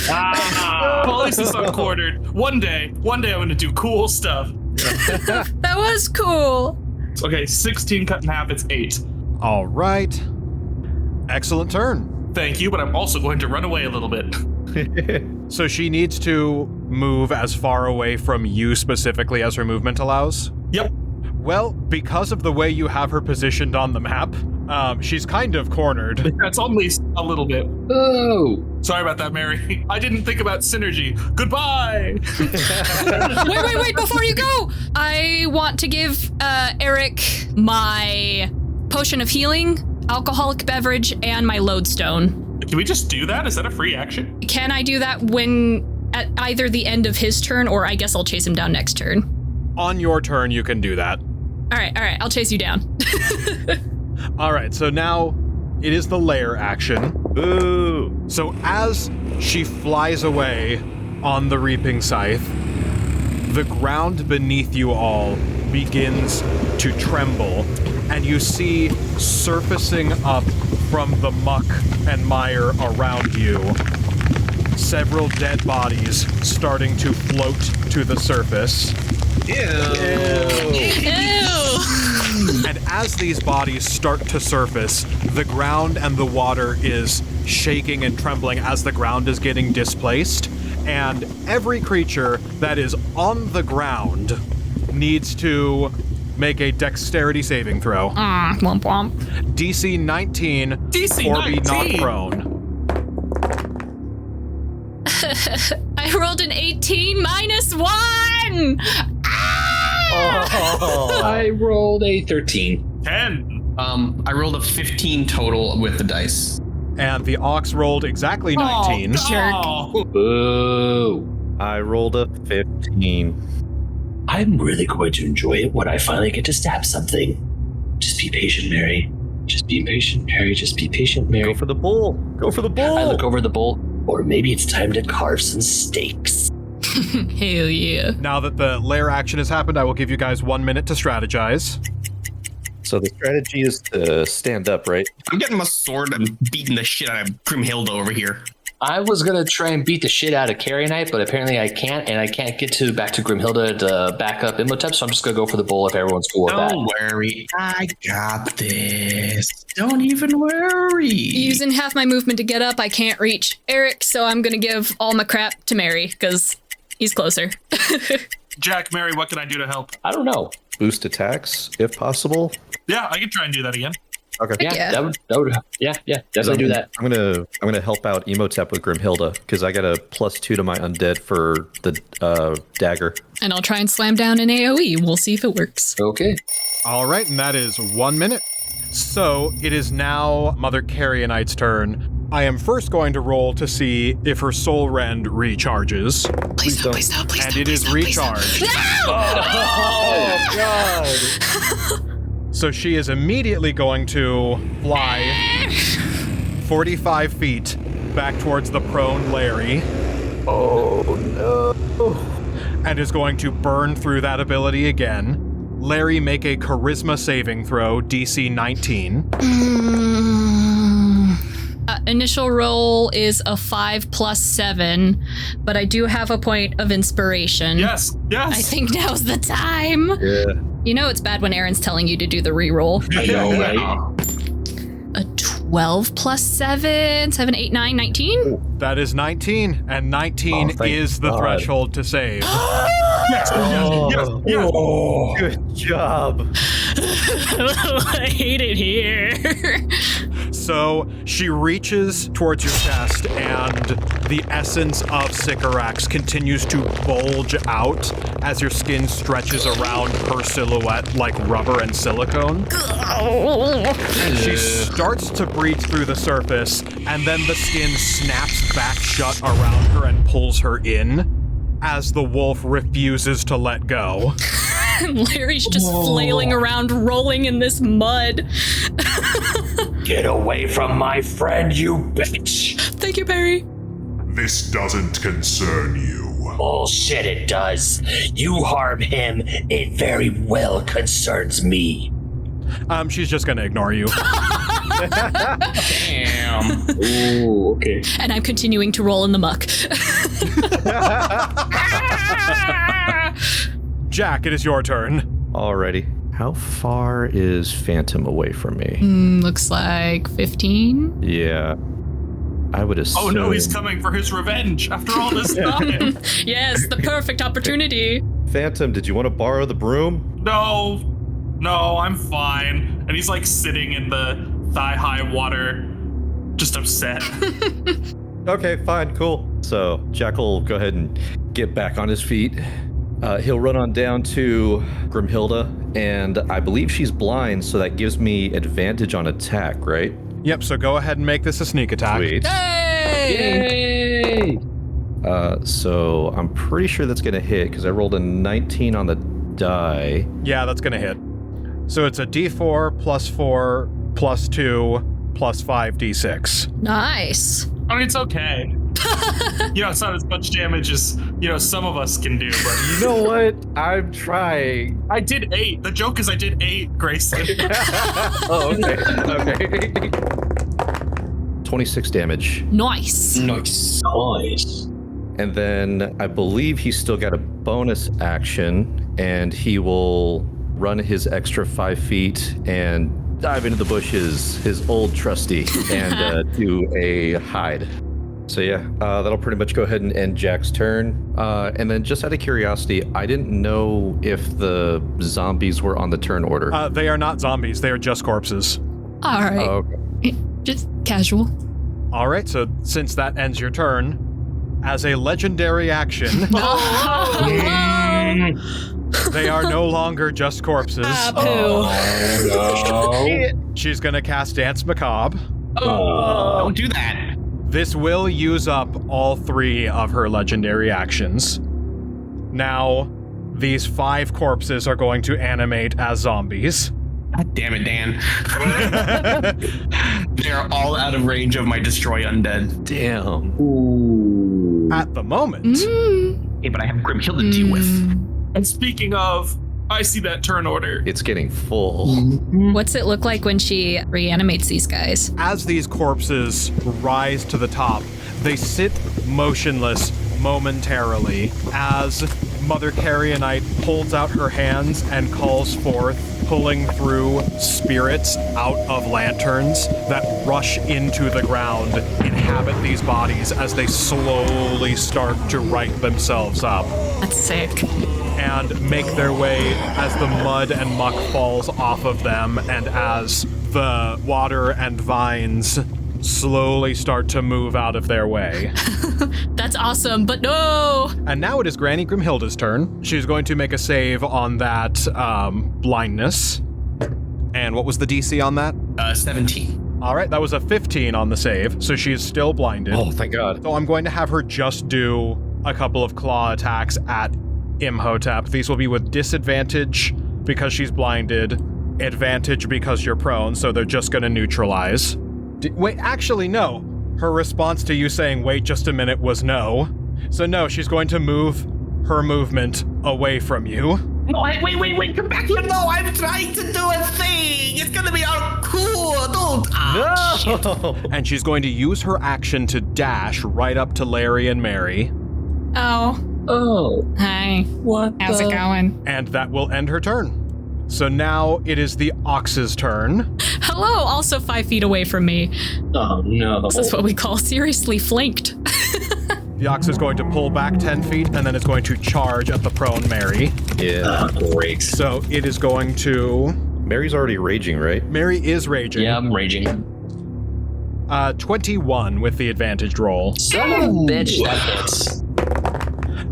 Police unquartered. One day I'm going to do cool stuff. That was cool. Okay, 16 cut in half, it's 8. All right. Excellent turn. Thank you, but I'm also going to run away a little bit. So she needs to move as far away from you specifically as her movement allows? Yep. Well, because of the way you have her positioned on the map, she's kind of cornered. That's only a little bit. Oh. Sorry about that, Mary. I didn't think about synergy. Goodbye. Wait, before you go, I want to give Erik my potion of healing, alcoholic beverage, and my lodestone. Can we just do that? Is that a free action? Can I do that when at either the end of his turn, or I guess I'll chase him down next turn? On your turn, you can do that. All right, I'll chase you down. All right, so now it is the lair action. Ooh. So as she flies away on the reaping scythe, the ground beneath you all begins to tremble, and you see surfacing up from the muck and mire around you several dead bodies starting to float to the surface. Ew. And as these bodies start to surface, the ground and the water is shaking and trembling as the ground is getting displaced, and every creature that is on the ground needs to make a dexterity saving throw. Womp womp. DC 19 DC or be 19. knocked prone. I rolled an 18 minus 1! I rolled a 13. 10. I rolled a 15 total with the dice. And the ox rolled exactly 19. Oh, Boo. I rolled a 15. I'm really going to enjoy it when I finally get to stab something. Just be patient, Mary. Just be patient, Mary. Just be patient, Mary. Go for the bull. Go for the bull. I look over the bowl. Or maybe it's time to carve some steaks. Hell yeah. Now that the lair action has happened, I will give you guys 1 minute to strategize. So the strategy is to stand up, right? I'm getting my sword and beating the shit out of Grimhilda over here. I was going to try and beat the shit out of Carrionite, but apparently I can't, and I can't get back to Grimhilda to back up Imhotep, so I'm just going to go for the bull if everyone's cool with that. Don't worry. I got this. Don't even worry. Using half my movement to get up, I can't reach Erik, so I'm gonna give all my crap to Mary, because he's closer. Jack, Mary, what can I do to help? I don't know. Boost attacks, if possible. Yeah, I can try and do that again. Okay. Yeah, Yeah. that would definitely do that. I'm gonna help out Imhotep with Grimhilda because I got a +2 to my undead for the dagger. And I'll try and slam down an AoE. We'll see if it works. Okay. All right, and that is 1 minute. So it is now Mother Carrionite's turn. I am first going to roll to see if her soul rend recharges. Please no, please no, please And no, it please is no, please no. recharged. No! Oh God! So she is immediately going to fly 45 feet back towards the prone Larry. Oh no! And is going to burn through that ability again. Larry, make a charisma saving throw, DC 19. Initial roll is a 5 + 7, but I do have a point of inspiration. Yes. I think now's the time. Yeah. You know it's bad when Aaron's telling you to do the reroll. I know, right? A 12 + 7, 7, 8, 9, 19? That is 19, and 19 Oh, thank is the God. threshold to save. Yes. Oh, good job. I hate it here. So she reaches towards your chest, and the essence of Sycorax continues to bulge out as your skin stretches around her silhouette like rubber and silicone. She starts to breathe through the surface, and then the skin snaps back shut around her and pulls her in as the wolf refuses to let go. Larry's just flailing around, rolling in this mud. Get away from my friend, you bitch! Thank you, Barry. This doesn't concern you. Bullshit, it does. You harm him, it very well concerns me. She's just gonna ignore you. Damn. Ooh, okay. And I'm continuing to roll in the muck. Jack, it is your turn. Alrighty. How far is Phantom away from me? Looks like 15. Yeah. I would assume. Oh no, he's coming for his revenge after all this time. Yes, the perfect opportunity. Phantom, did you want to borrow the broom? No, I'm fine. And he's like sitting in the thigh-high water, just upset. Okay, fine, cool. So Jack will go ahead and get back on his feet. He'll run on down to Grimhilda, and I believe she's blind, so that gives me advantage on attack, right? Yep, so go ahead and make this a sneak attack. Sweet. Yay! So I'm pretty sure that's gonna hit because I rolled a 19 on the die. Yeah, that's gonna hit. So it's a d4 plus 4 plus 2 plus 5 d6. Nice. I mean, it's okay. It's not as much damage as, some of us can do, but... You know what? I'm trying. I did 8. The joke is I did 8, Grayson. Oh, okay. 26 damage. Nice. Nice. And then I believe he's still got a bonus action, and he will run his extra 5 feet and dive into the bushes, his old trusty, and do a hide. So yeah, that'll pretty much go ahead and end Jack's turn. And then just out of curiosity, I didn't know if the zombies were on the turn order. They are not zombies, they are just corpses. All right. Okay. Just casual. All right, so since that ends your turn, as a legendary action, they are no longer just corpses. Poo. She's gonna cast Dance Macabre. Don't do that. This will use up all 3 of her legendary actions. Now, these 5 corpses are going to animate as zombies. God damn it, Dan. They're all out of range of my destroy undead. Damn. Ooh. At the moment. Hey, but I have Grimhild to deal with. And speaking of, I see that turn order. It's getting full. What's it look like when she reanimates these guys? As these corpses rise to the top, they sit motionless momentarily as Mother Carrionite holds out her hands and calls forth, pulling through spirits out of lanterns that rush into the ground, inhabit these bodies as they slowly start to right themselves up. That's sick. And make their way as the mud and muck falls off of them, and as the water and vines slowly start to move out of their way. That's awesome, but no! And now it is Granny Grimhilda's turn. She's going to make a save on that blindness. And what was the DC on that? 17. All right, that was a 15 on the save, so she is still blinded. Oh, thank God. So I'm going to have her just do a couple of claw attacks at Imhotep. These will be with disadvantage because she's blinded, advantage because you're prone, so they're just going to neutralize. Wait, actually, no. Her response to you saying, wait just a minute, was no. So no, she's going to move her movement away from you. No, wait, come back here. No, I'm trying to do a thing. It's going to be all cool. Don't. No! And she's going to use her action to dash right up to Larry and Mary. Oh. Hi. How's it going? And that will end her turn. So now it is the Ox's turn. Hello, also 5 feet away from me. Oh, no. This is what we call seriously flanked. The Ox is going to pull back 10 feet, and then it's going to charge at the prone Mary. Yeah. Great. So it is going to... Mary's already raging, right? Mary is raging. Yeah, I'm raging. 21 with the advantage roll. Son of a bitch, that hits.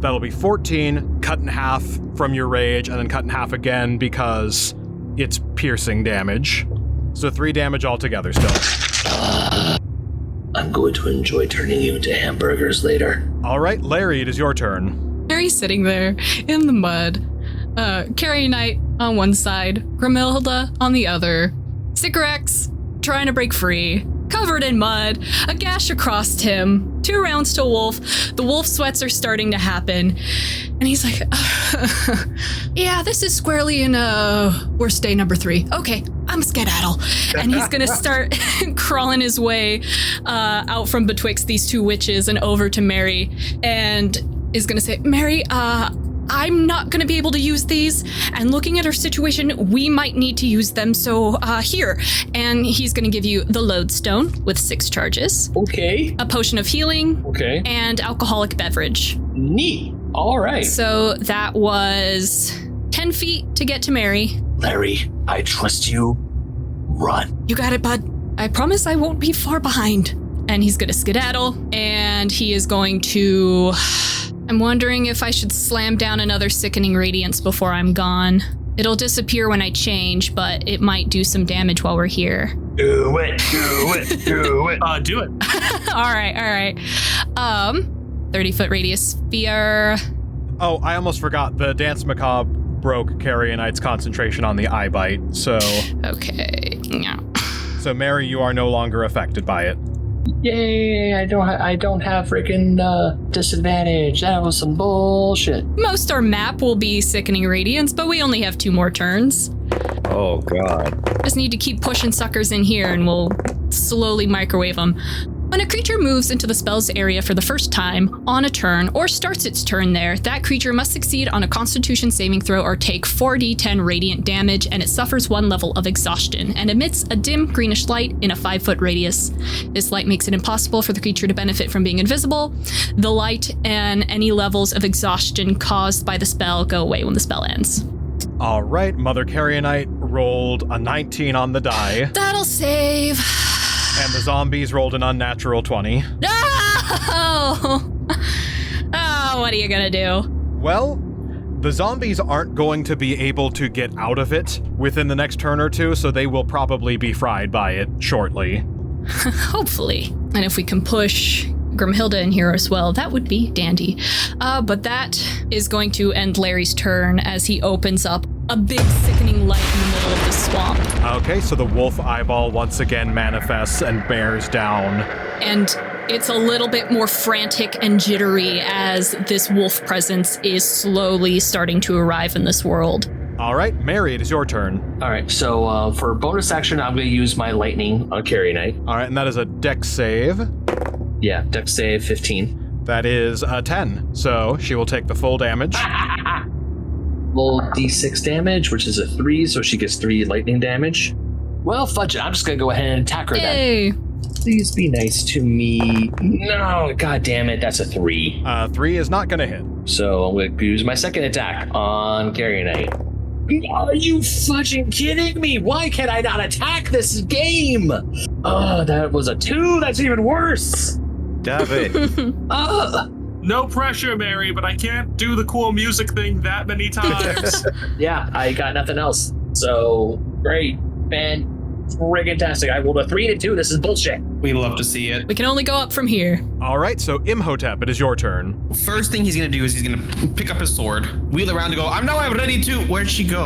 That'll be 14, cut in half from your rage, and then cut in half again because it's piercing damage. So 3 damage altogether still. I'm going to enjoy turning you into hamburgers later. All right, Larry, it is your turn. Mary's sitting there in the mud. Carrionite on one side, Grimhilda on the other. Sycorax trying to break free, covered in mud, a gash across him, 2 rounds to Wolf. The wolf sweats are starting to happen. And he's like, yeah, this is squarely in worst day number 3. Okay, I'm a skedaddle. And he's gonna start crawling his way out from betwixt these 2 witches and over to Mary, and is gonna say, Mary, I'm not going to be able to use these, and looking at our situation, we might need to use them, so here. And he's going to give you the lodestone with 6 charges. Okay. A potion of healing. Okay. And alcoholic beverage. Neat. All right. So that was 10 feet to get to Mary. Larry, I trust you. Run. You got it, bud. I promise I won't be far behind. And he's going to skedaddle, and he is going to... I'm wondering if I should slam down another sickening radiance before I'm gone. It'll disappear when I change, but it might do some damage while we're here. Do it. Do it. Do it. Do it. all right. 30-foot radius sphere. Oh, I almost forgot. The Dance Macabre broke Carrionite's concentration on the eye bite, so... Okay. Yeah. So, Mary, you are no longer affected by it. Yay, I don't have freaking disadvantage. That was some bullshit. Most our map will be sickening radiance, but we only have 2 more turns. Oh, God. Just need to keep pushing suckers in here and we'll slowly microwave them. When a creature moves into the spell's area for the first time on a turn or starts its turn there, that creature must succeed on a Constitution saving throw or take 4d10 radiant damage, and it suffers 1 level of exhaustion and emits a dim greenish light in a 5-foot radius. This light makes it impossible for the creature to benefit from being invisible. The light and any levels of exhaustion caused by the spell go away when the spell ends. All right, Mother Carrionite rolled a 19 on the die. That'll save. And the zombies rolled an unnatural 20. No! Oh, what are you gonna do? Well, the zombies aren't going to be able to get out of it within the next turn or 2, so they will probably be fried by it shortly. Hopefully. And if we can push Grimhilda in here as well, that would be dandy. But that is going to end Larry's turn as he opens up a big sickening light in the middle of the swamp. Okay, so the wolf eyeball once again manifests and bears down. And it's a little bit more frantic and jittery as this wolf presence is slowly starting to arrive in this world. All right, Mary, it is your turn. All right, so for bonus action, I'm going to use my lightning on Carrionite. All right, and that is a dex save. Yeah, dex save 15. That is a 10, so she will take the full damage. Roll d6 damage, which is a 3, so she gets 3 lightning damage. Well, fudge it. I'm just going to go ahead and attack her Yay. then. Please be nice to me. No, god damn it, that's a 3. 3 is not going to hit. So I'm going to use my second attack on Carrionite. Are you fudging kidding me? Why can't I not attack this game? Oh, that was a 2. That's even worse. David. No pressure, Mary, but I can't do the cool music thing that many times. Yeah, I got nothing else. So, great. Friggin-tastic. I rolled a 3 and a 2. This is bullshit. We love to see it. We can only go up from here. All right, so Imhotep, it is your turn. First thing he's gonna do is he's gonna pick up his sword, wheel around and go, I'm ready to. Where'd she go?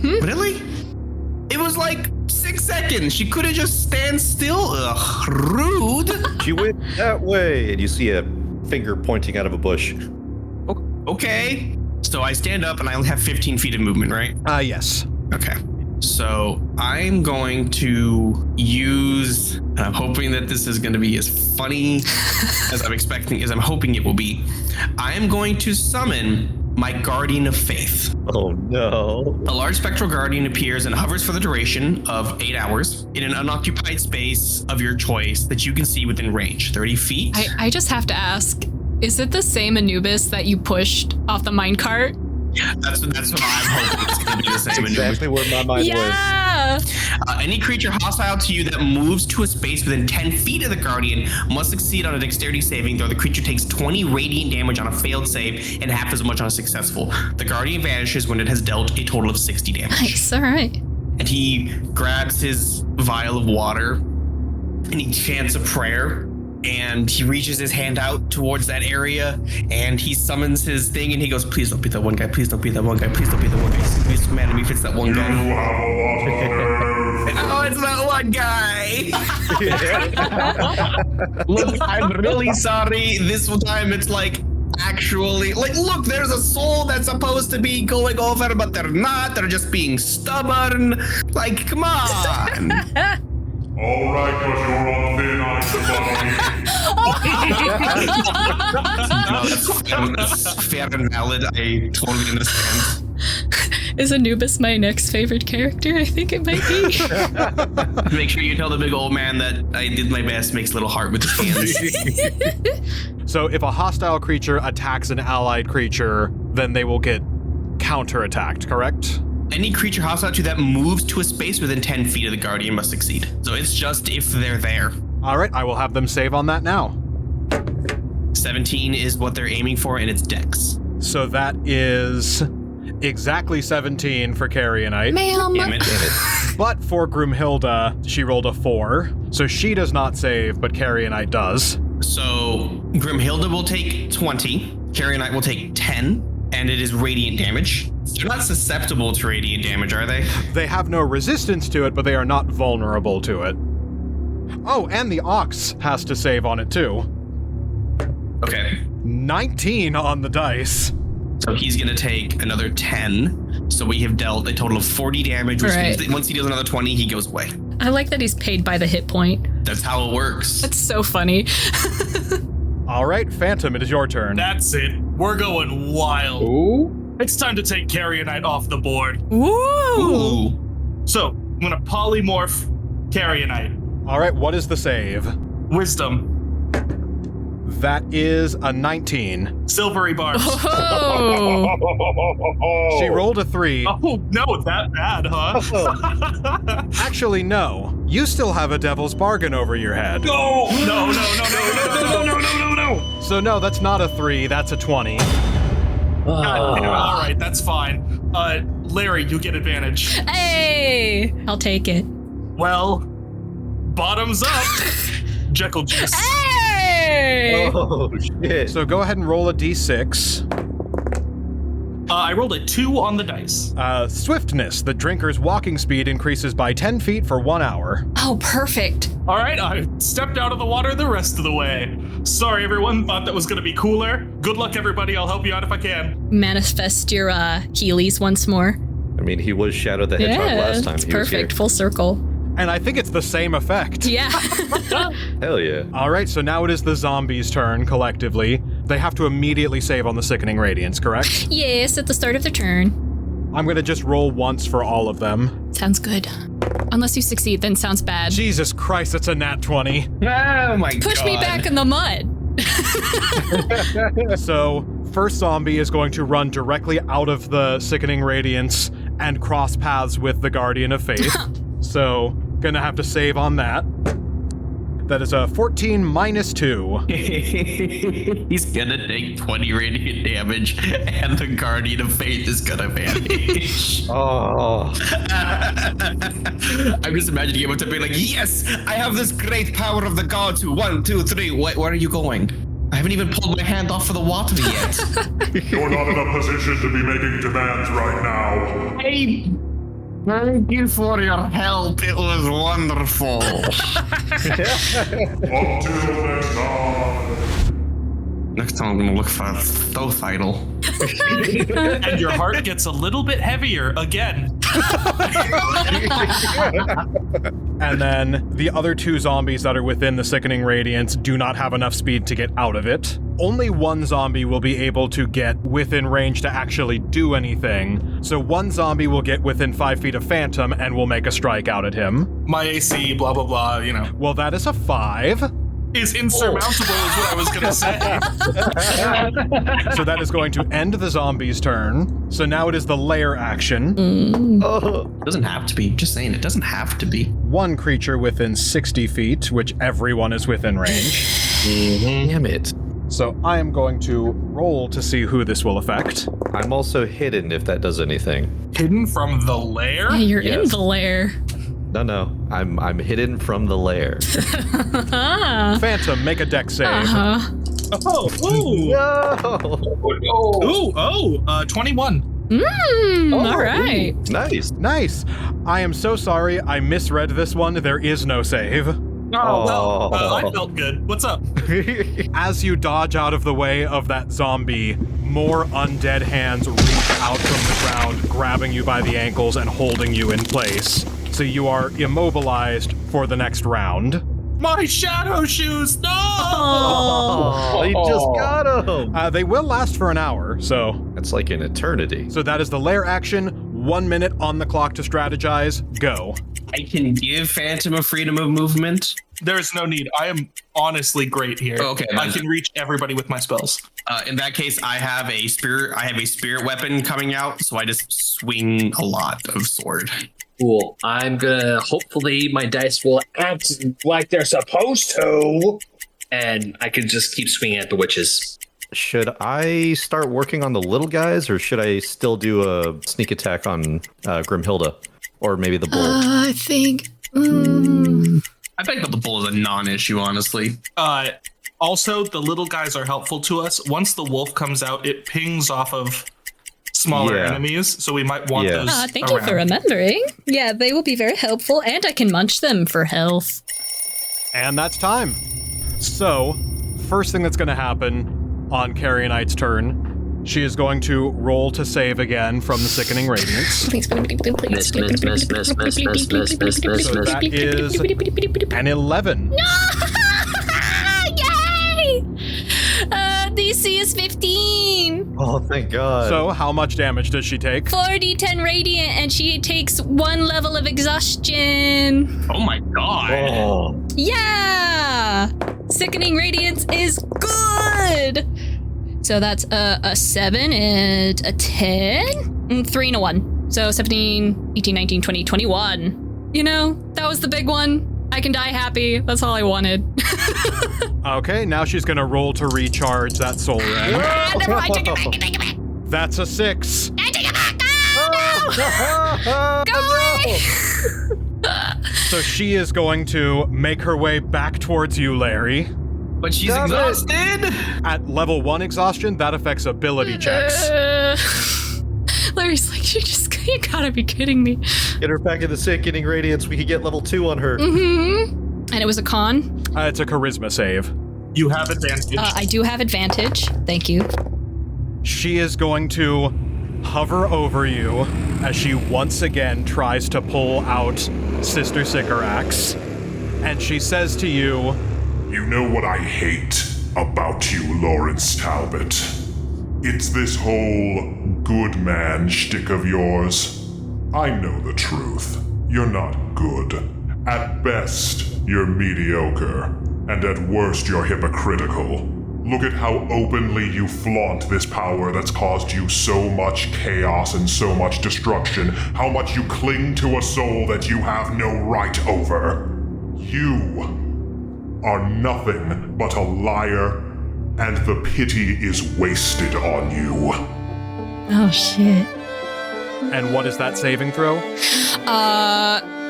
Really? It was like 6 seconds. She could have just stand still. Ugh, rude. She went that way, and you see a finger pointing out of a bush. Okay. So I stand up and I have 15 feet of movement, right? Yes. Okay. So I'm going to use, and I'm hoping that this is going to be as funny as I'm hoping it will be. I am going to summon my Guardian of Faith. Oh no. A large spectral guardian appears and hovers for the duration of 8 hours in an unoccupied space of your choice that you can see within range, 30 feet. I just have to ask, is it the same Anubis that you pushed off the minecart? That's what I'm hoping it's going to be the same. That's exactly where my mind was. Any creature hostile to you that moves to a space within 10 feet of the Guardian must succeed on a dexterity saving throw. The creature takes 20 radiant damage on a failed save and half as much on a successful. The Guardian vanishes when it has dealt a total of 60 damage. Nice, all right. And he grabs his vial of water and he chants a prayer. And he reaches his hand out towards that area and he summons his thing and he goes, please don't be that one guy. Please don't be that one guy. Please don't be that one guy. Please come at me if it's that one guy. Oh, it's that one guy. Look, I'm really sorry. This time it's like, actually, like, look, there's a soul that's supposed to be going over, but they're not. They're just being stubborn. Like, come on. All right, but you're on thin ice, No, that's fair and valid. I totally understand. Is Anubis my next favorite character? I think it might be. Make sure you tell the big old man that I did my best, makes a little heart with his hands. So if a hostile creature attacks an allied creature, then they will get counterattacked, correct? Any creature hostile to that moves to a space within 10 feet of the Guardian must succeed. So it's just if they're there. All right, I will have them save on that now. 17 is what they're aiming for, and it's Dex. So that is exactly 17 for Carrionite. Ma'am. Damn it. But for Grimhilda, she rolled a 4. So she does not save, but Carrionite does. So Grimhilda will take 20, Carrionite will take 10, and it is radiant damage. They're not susceptible to radiant damage, are they? They have no resistance to it, but they are not vulnerable to it. Oh, and the Ox has to save on it too. Okay. 19 on the dice. So he's going to take another 10. So we have dealt a total of 40 damage, which means that once he does another 20, he goes away. I like that he's paid by the hit point. That's how it works. That's so funny. All right, Phantom, it is your turn. That's it. We're going wild. Ooh. It's time to take Carrionite off the board. Ooh. So, I'm going to polymorph Carrionite. All right, what is the save? Wisdom. That is a 19. Silvery barbs. Oh. She rolled a 3. Oh, no, that bad, huh? Actually, no. You still have a devil's bargain over your head. No. So no, that's not a 3, that's a 20. God, all right, that's fine. Larry, you get advantage. Hey, I'll take it. Well, bottoms up. Jekyll juice. Hey! Oh, shit. So go ahead and roll a d6. I rolled a 2 on the dice. Swiftness. The drinker's walking speed increases by 10 feet for 1 hour. Oh, perfect. All right, I stepped out of the water the rest of the way. Sorry, everyone. Thought that was going to be cooler. Good luck, everybody. I'll help you out if I can. Manifest your Heelys once more. I mean, he was Shadow the Hedgehog last time. It's he was here. perfect. Full circle. And I think it's the same effect. Yeah. Hell yeah. All right, so now it is the zombies' turn collectively. They have to immediately save on the Sickening Radiance, correct? Yes, at the start of the turn. I'm going to just roll once for all of them. Sounds good. Unless you succeed, then sounds bad. Jesus Christ, it's a nat 20. Oh my god. Push me back in the mud. So, first zombie is going to run directly out of the Sickening Radiance and cross paths with the Guardian of Faith. So, gonna have to save on that. That is a 14 minus 2. He's gonna take 20 radiant damage, and the Guardian of Faith is gonna vanish. Oh. I'm just imagining him to be like, yes, I have this great power of the gods who 1, 2, 3. Where are you going? I haven't even pulled my hand off of the water yet. You're not in a position to be making demands right now. Hey, thank you for your help. It was wonderful. Until next time. Next time I'm gonna look for a Thoth idol. And your heart gets a little bit heavier again. And then the other 2 zombies that are within the Sickening Radiance do not have enough speed to get out of it. Only one zombie will be able to get within range to actually do anything. So one zombie will get within 5 feet of Phantom and will make a strike out at him. My AC, blah, blah, blah, you know. Well, that is a 5. is insurmountable, is what I was going to say. So that is going to end the zombie's turn. So now it is the lair action. It doesn't have to be. Just saying, it doesn't have to be. One creature within 60 feet, which everyone is within range. Damn it. So I am going to roll to see who this will affect. I'm also hidden if that does anything. Hidden from the lair? Yeah, you're Yes. in the lair. No. I'm hidden from the lair. Phantom, make a dex save. Uh-huh. Oh, ooh. No. 21. All right. Nice. Nice. I am so sorry. I misread this one. There is no save. Oh, well, I felt good. What's up? As you dodge out of the way of that zombie, more undead hands reach out from the ground, grabbing you by the ankles and holding you in place. So you are immobilized for the next round. My shadow shoes, no! Oh, you just got him. They will last for an hour, so That's like an eternity. that is the lair action. 1 minute on the clock to strategize. Go. I can give Phantom a freedom of movement. There's no need. I am honestly great here. Okay. I can reach everybody with my spells. In that case, I have a spirit weapon coming out, so I just swing a lot of sword. Cool. I'm gonna hopefully my dice will act like they're supposed to, and I can just keep swinging at the witches. Should I start working on the little guys, or should I still do a sneak attack on Grimhilda? Or maybe the bull? I think... I think that the bull is a non-issue, honestly. Also, the little guys are helpful to us. Once the wolf comes out, it pings off of smaller enemies, so we might want those thank you for remembering. Yeah, they will be very helpful, and I can munch them for health. And that's time. So, first thing that's going to happen on Carrionite's turn, she is going to roll to save again from the Sickening Radiance. Please, please. Miss. So that is an 11. Yay! DC is 15. Oh, thank God. So how much damage does she take? 4d10 radiant, and she takes 1 level of exhaustion. Oh my God. Oh. Yeah! Sickening Radiance is good! So that's a 7 and a 10, 3 and a 1. So 17, 18, 19, 20, 21. You know, that was the big one. I can die happy. That's all I wanted. Okay, now she's going to roll to recharge that soul red. Never mind, take it back, take it back. That's a 6. I take it back. Oh, no! Go away! So she is going to make her way back towards you, Larry. But she's exhausted. At level 1 exhaustion, that affects ability checks. Larry's like, you gotta be kidding me. Get her back in the Sickening Radiance. We could get level 2 on her. Mm-hmm. And it was a con? It's a charisma save. You have advantage. I do have advantage. Thank you. She is going to hover over you as she once again tries to pull out Sister Sycorax. And she says to you, You know what I hate about you, Lawrence Talbot? It's this whole good man shtick of yours. I know the truth. You're not good. At best, you're mediocre. And at worst, you're hypocritical. Look at how openly you flaunt this power that's caused you so much chaos and so much destruction. How much you cling to a soul that you have no right over. You are nothing but a liar, and the pity is wasted on you. Oh, shit. and what is that saving throw?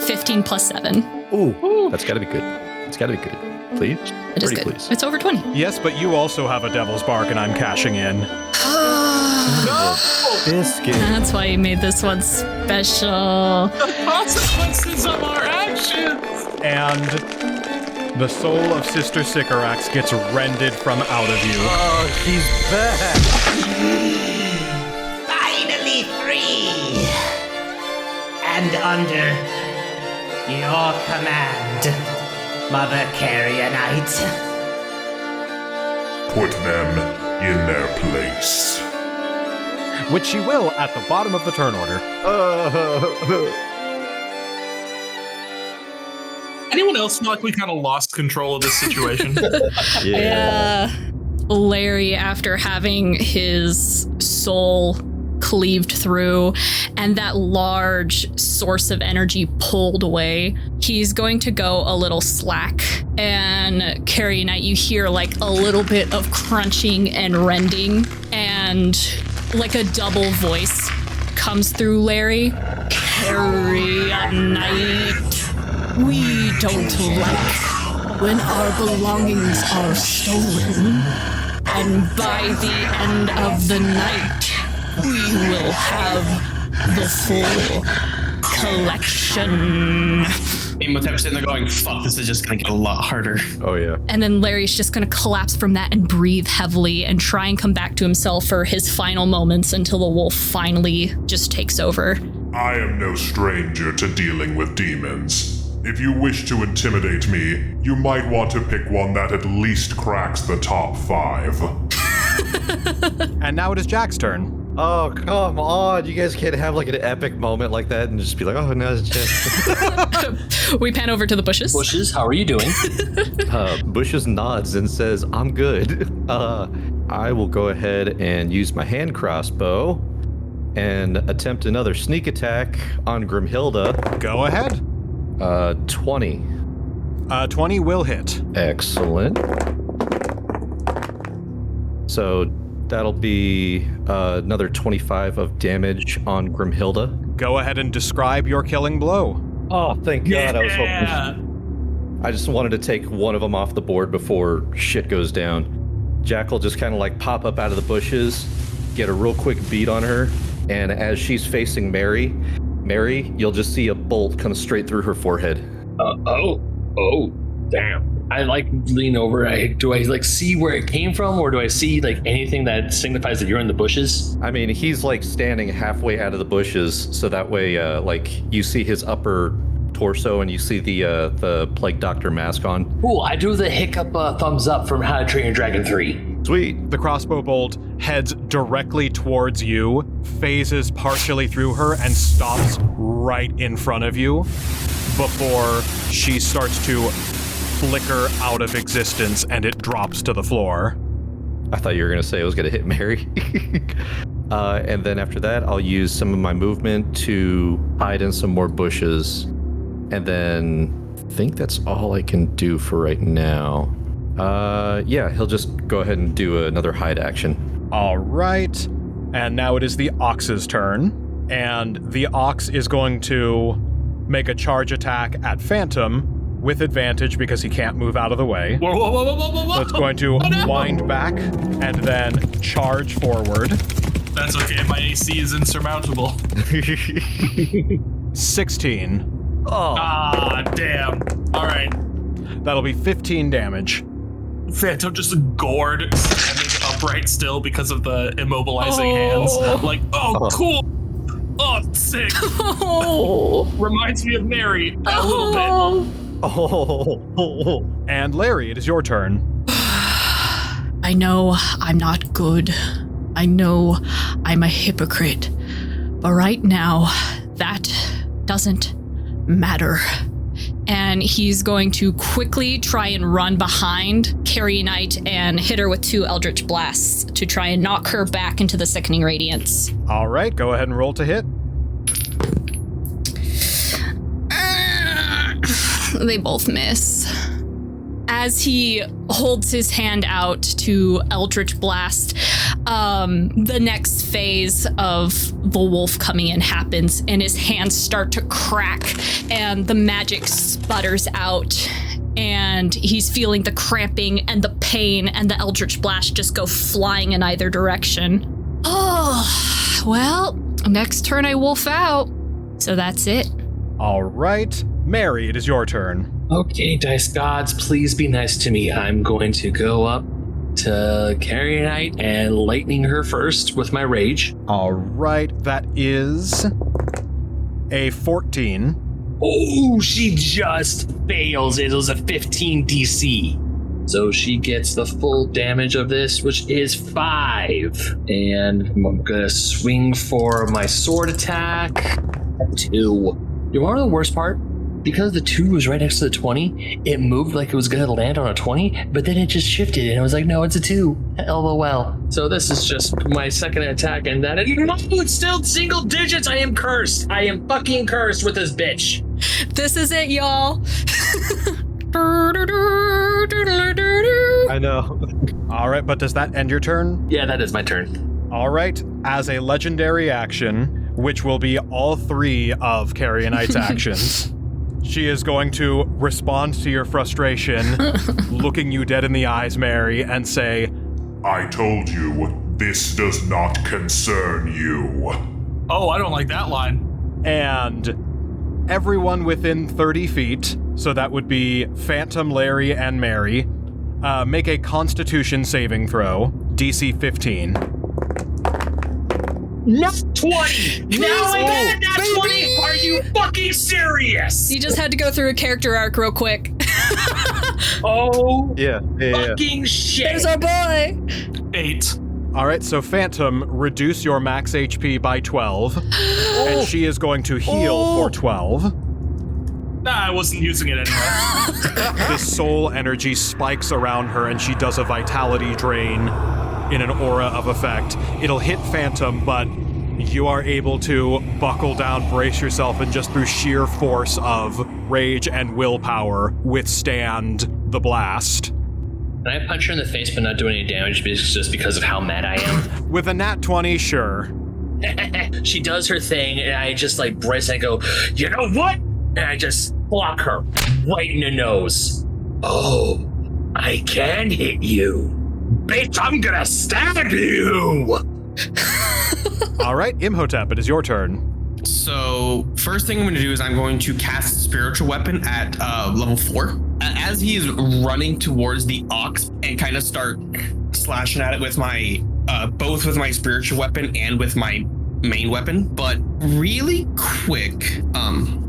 15 plus 7. Ooh, that's gotta be good. It's gotta be good. Please? It is Pretty good. please. It's over 20. Yes, but you also have a Devil's Bark, and I'm cashing in. Biscuit. That's why you made this one special. The consequences of our actions. And the soul of Sister Sycorax gets rended from out of you. Oh, he's back. Finally free! And under your command, Mother Carrionite. Put them in their place. Which she will at the bottom of the turn order. Anyone else feel like we kind of lost control of this situation? Yeah. Larry, after having his soul cleaved through and that large source of energy pulled away, he's going to go a little slack. And Carrionite, you hear like a little bit of crunching and rending, and like a double voice comes through Larry. Carrionite, we don't like when our belongings are stolen, and by the end of the night, we will have the full collection. Imhotep's sitting there going, fuck, this is just gonna get a lot harder. Oh, yeah. And then Larry's just gonna collapse from that and breathe heavily and try and come back to himself for his final moments until the wolf finally just takes over. I am no stranger to dealing with demons. If you wish to intimidate me, you might want to pick one that at least cracks the top 5. And now it is Jack's turn. Oh, come on. You guys can't have like an epic moment like that and just be like, oh, no, it's just... We pan over to the bushes. Bushes, how are you doing? Bushes nods and says, I'm good. I will go ahead and use my hand crossbow and attempt another sneak attack on Grimhilda. Go ahead. 20. 20 will hit. Excellent. So that'll be another 25 of damage on Grimhilda. Go ahead and describe your killing blow. Oh, thank God. I was Yeah. hoping. I just wanted to take one of them off the board before shit goes down. Jack will just kind of like pop up out of the bushes, get a real quick beat on her, and as she's facing Mary, you'll just see a bolt come straight through her forehead. Oh, damn. I like lean over. Do I like see where it came from, or do I see like anything that signifies that you're in the bushes? I mean, he's like standing halfway out of the bushes, so that way, like you see his upper torso and you see the Plague Doctor mask on. Cool. I do the hiccup thumbs up from How to Train Your Dragon 3. Sweet. The crossbow bolt heads directly towards you, phases partially through her, and stops right in front of you before she starts to flicker out of existence and it drops to the floor. I thought you were going to say it was going to hit Mary. And then after that, I'll use some of my movement to hide in some more bushes. And then I think that's all I can do for right now. Yeah, he'll just go ahead and do another hide action. All right. And now it is the Ox's turn. And the Ox is going to make a charge attack at Phantom with advantage because he can't move out of the way. Whoa. So it's going to wind back and then charge forward. That's okay, my AC is insurmountable. 16. Oh, Ah, damn. All right. That'll be 15 damage. Phantom just gored, standing upright still because of the immobilizing hands. Like, cool. Oh, sick. Reminds me of Mary a little bit. Oh. And Larry, it is your turn. I know I'm not good. I know I'm a hypocrite. But right now, that doesn't matter. And he's going to quickly try and run behind Carrionite and hit her with 2 Eldritch Blasts to try and knock her back into the Sickening Radiance. All right, go ahead and roll to hit. They both miss. As he holds his hand out to Eldritch Blast, the next phase of the wolf coming in happens, and his hands start to crack, and the magic sputters out, and he's feeling the cramping and the pain, and the Eldritch Blast just go flying in either direction. Oh, well, next turn I wolf out. So that's it. All right, Mary, it is your turn. Okay, dice gods, please be nice to me. I'm going to go up to Carrionite and lightning her first with my rage. All right, that is a 14. Oh, she just fails. It was a 15 DC. So she gets the full damage of this, which is 5. And I'm gonna swing for my sword attack. 2. You want to know the worst part? because the 2 was right next to the 20, it moved like it was going to land on a 20, but then it just shifted, and I was like, no, it's a 2. LOL. So this is just my second attack, and that is... No, it's still single digits! I am cursed! I am fucking cursed with this bitch! This is it, y'all. I know. All right, but does that end your turn? Yeah, that is my turn. All right, as a legendary action, which will be all 3 of Carrionite's actions, she is going to respond to your frustration, looking you dead in the eyes, Mary, and say, I told you, this does not concern you. Oh, I don't like that line. And everyone within 30 feet, so that would be Phantom, Larry, and Mary, make a Constitution saving throw, DC 15. Not 20! Now I had that 20! Are you fucking serious? You just had to go through a character arc real quick. Oh, Yeah. fucking shit! There's our boy. 8. All right, so Phantom, reduce your max HP by 12, and she is going to heal for 12. Nah, I wasn't using it anyway. The soul energy spikes around her, and she does a vitality drain in an aura of effect. It'll hit Phantom, but you are able to buckle down, brace yourself, and just through sheer force of rage and willpower, withstand the blast. Can I punch her in the face but not do any damage just because of how mad I am? With a nat 20, sure. She does her thing, and I just like brace and go, you know what? And I just block her right in the nose. Oh, I can hit you. Bitch, I'm gonna stab you! All right, Imhotep, it is your turn. So first thing I'm going to do is I'm going to cast Spiritual Weapon at level 4. As he is running towards the ox and kind of start slashing at it with my both with my Spiritual Weapon and with my main weapon, but really quick,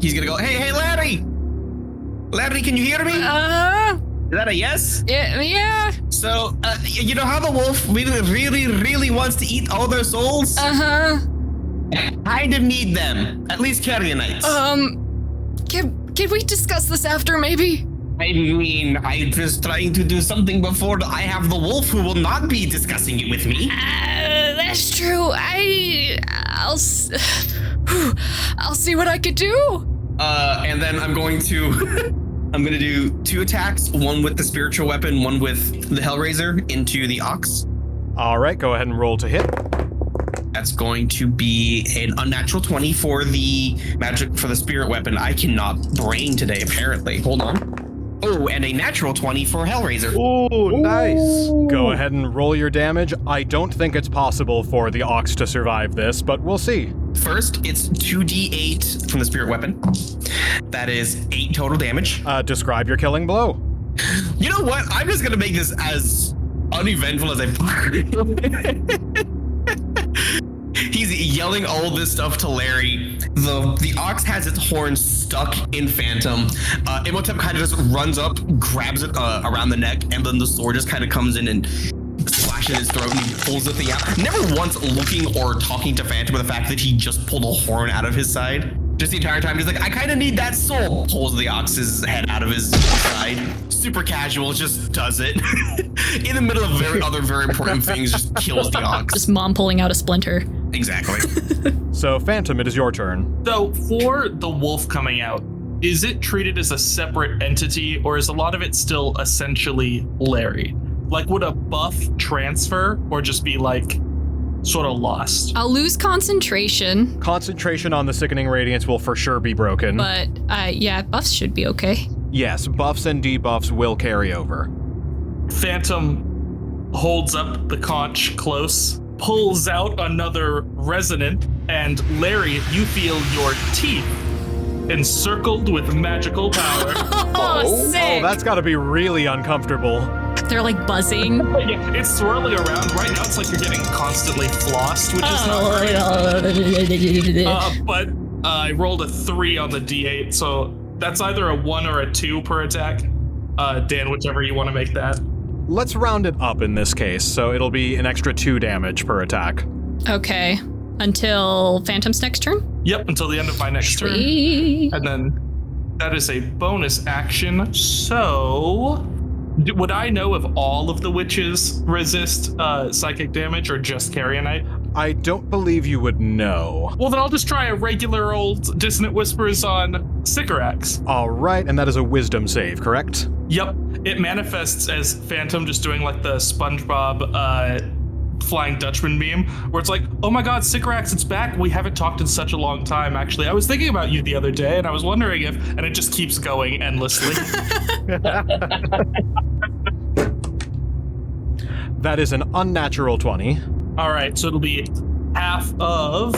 he's gonna go, hey Larry, can you hear me? Is that a yes? Yeah. So you know how the wolf really wants to eat all their souls? Kind of need them, at least Carrionites. Can we discuss this after, maybe? I mean, I'm just trying to do something before I have the wolf who will not be discussing it with me. That's true. I'll see what I could do. And then I'm going to I'm going to do 2 attacks, one with the spiritual weapon, one with the Hellraiser into the ox. All right, go ahead and roll to hit. That's going to be an unnatural 20 for the spirit weapon. I cannot brain today, apparently. Hold on. Oh, and a natural 20 for Hellraiser. Oh, nice. Go ahead and roll your damage. I don't think it's possible for the ox to survive this, but we'll see. First, it's 2d8 from the spirit weapon. That is 8 total damage. Describe your killing blow. You know what? I'm just going to make this as uneventful as I He's yelling all this stuff to Larry. The ox has its horn stuck in Phantom. Imhotep kind of just runs up, grabs it around the neck, and then the sword just kind of comes in and slashes his throat and he pulls the thing out. Never once looking or talking to Phantom with the fact that he just pulled a horn out of his side. Just the entire time, he's like, I kind of need that soul. Pulls the ox's head out of his side. Super casual, just does it. In the middle of other very important things, just kills the ox. Just mom pulling out a splinter. Exactly. So, Phantom, it is your turn. So for the wolf coming out, is it treated as a separate entity, or is a lot of it still essentially Larry? Like, would a buff transfer, or just be like sort of lost? I'll lose concentration. Concentration on the Sickening Radiance will for sure be broken. But yeah, buffs should be okay. Yes, buffs and debuffs will carry over. Phantom holds up the conch close, pulls out another resonant, and Larry, you feel your teeth encircled with magical power. Oh, sick. Oh, that's gotta be really uncomfortable. They're like buzzing. Yeah, it's swirling around. Right now it's like you're getting constantly flossed, which is not great. But I rolled a 3 on the D8, so that's either a 1 or a 2 per attack. Dan, whichever you want to make that. Let's round it up in this case, so it'll be an extra 2 damage per attack. Okay. Until Phantom's next turn? Yep, until the end of my next Sweet. turn. And then That is a bonus action. So, would I know if all of the witches resist psychic damage or just Carrionite? I don't believe you would know. Well, then I'll just try a regular old Dissonant Whispers on Sycorax. All right, and that is a wisdom save, correct? Yep. It manifests as Phantom just doing like the SpongeBob Flying Dutchman meme, where it's like, oh my god, Sycorax, it's back. We haven't talked in such a long time, actually. I was thinking about you the other day, and I was wondering if, and it just keeps going endlessly. That is an unnatural 20. All right, so it'll be half of,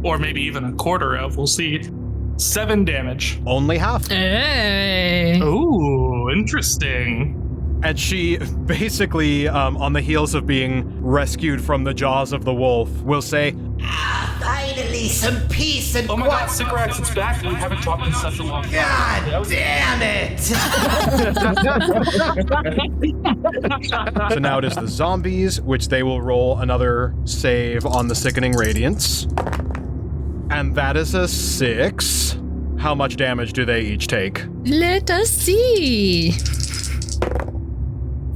or maybe even a quarter of, we'll see, 7 damage. Only half. Hey. Ooh, interesting. And she basically, on the heels of being rescued from the jaws of the wolf, will say, Finally, some peace and Oh my god, Sycorax, it's back. We haven't talked in such a long time. God damn it! So now it is the zombies, which they will roll another save on the Sickening Radiance. And that is a 6. How much damage do they each take? Let us see.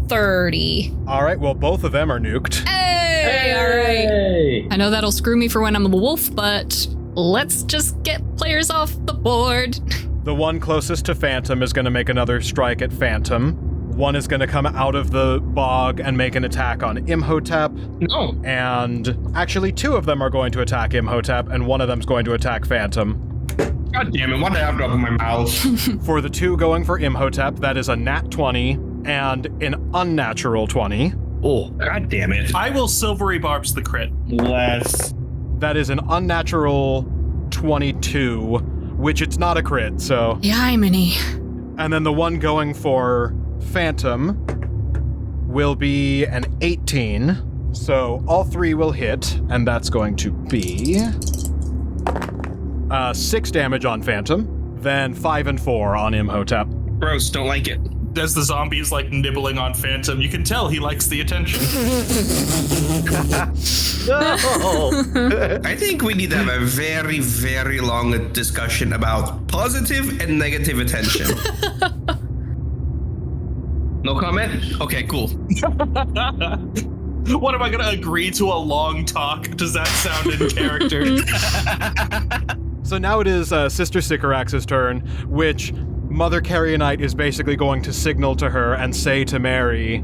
30. All right, well, both of them are nuked. Hey, all right. I know that'll screw me for when I'm the wolf, but let's just get players off the board. The one closest to Phantom is going to make another strike at Phantom. One is going to come out of the bog and make an attack on Imhotep. No. And actually, 2 of them are going to attack Imhotep, and one of them's going to attack Phantom. God damn it, why did I have to open my mouth? For the 2 going for Imhotep, that is a nat 20 and an unnatural 20. Oh, god damn it. I will Silvery Barbs the crit. Less. That is an unnatural 22, which it's not a crit, so. Yiminy. And then the one going for Phantom will be an 18. So all 3 will hit, and that's going to be 6 damage on Phantom, then 5 and 4 on Imhotep. Gross, don't like it. As the zombie's like nibbling on Phantom, you can tell he likes the attention. I think we need to have a very, very long discussion about positive and negative attention. No comment? Okay, cool. What am I gonna agree to a long talk? Does that sound in character? So now it is Sister Sycorax's turn, which Mother Carrionite is basically going to signal to her and say to Mary,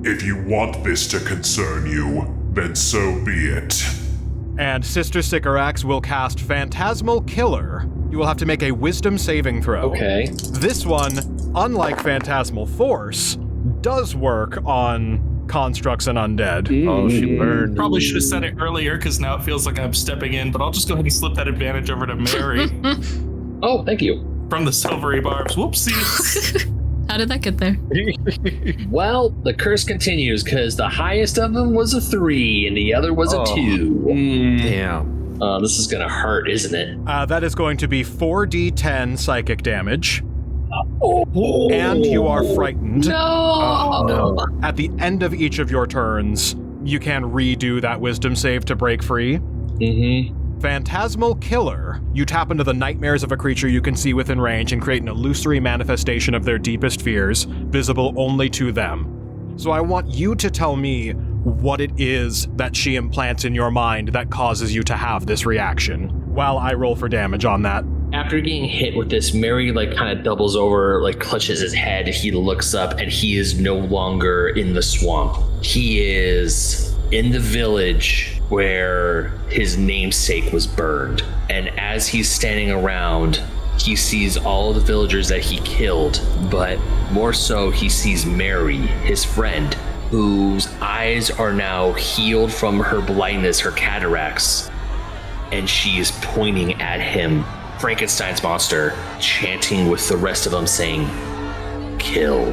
If you want this to concern you, then so be it. And Sister Sycorax will cast Phantasmal Killer. You will have to make a wisdom saving throw. Okay. This one, unlike Phantasmal Force, does work on constructs and undead. Oh, she learned. Probably should have said it earlier because now it feels like I'm stepping in, but I'll just go ahead and slip that advantage over to Mary Oh, thank you. from the Silvery Barbs. Whoopsies. How did that get there? Well, the curse continues because the highest of them was a 3 and the other was a 2. Damn. This is gonna hurt, isn't it? That is going to be 4d10 psychic damage. And you are frightened. No. At the end of each of your turns, you can redo that wisdom save to break free. Mm-hmm. Phantasmal Killer. You tap into the nightmares of a creature you can see within range and create an illusory manifestation of their deepest fears, visible only to them. So I want you to tell me what it is that she implants in your mind that causes you to have this reaction, while I roll for damage on that. After getting hit with this, Mary kind of doubles over, clutches his head. He looks up and he is no longer in the swamp. He is in the village where his namesake was burned. And as he's standing around, he sees all of the villagers that he killed, but more so he sees Mary, his friend, whose eyes are now healed from her blindness, her cataracts, and she is pointing at him, Frankenstein's monster, chanting with the rest of them, saying, "Kill,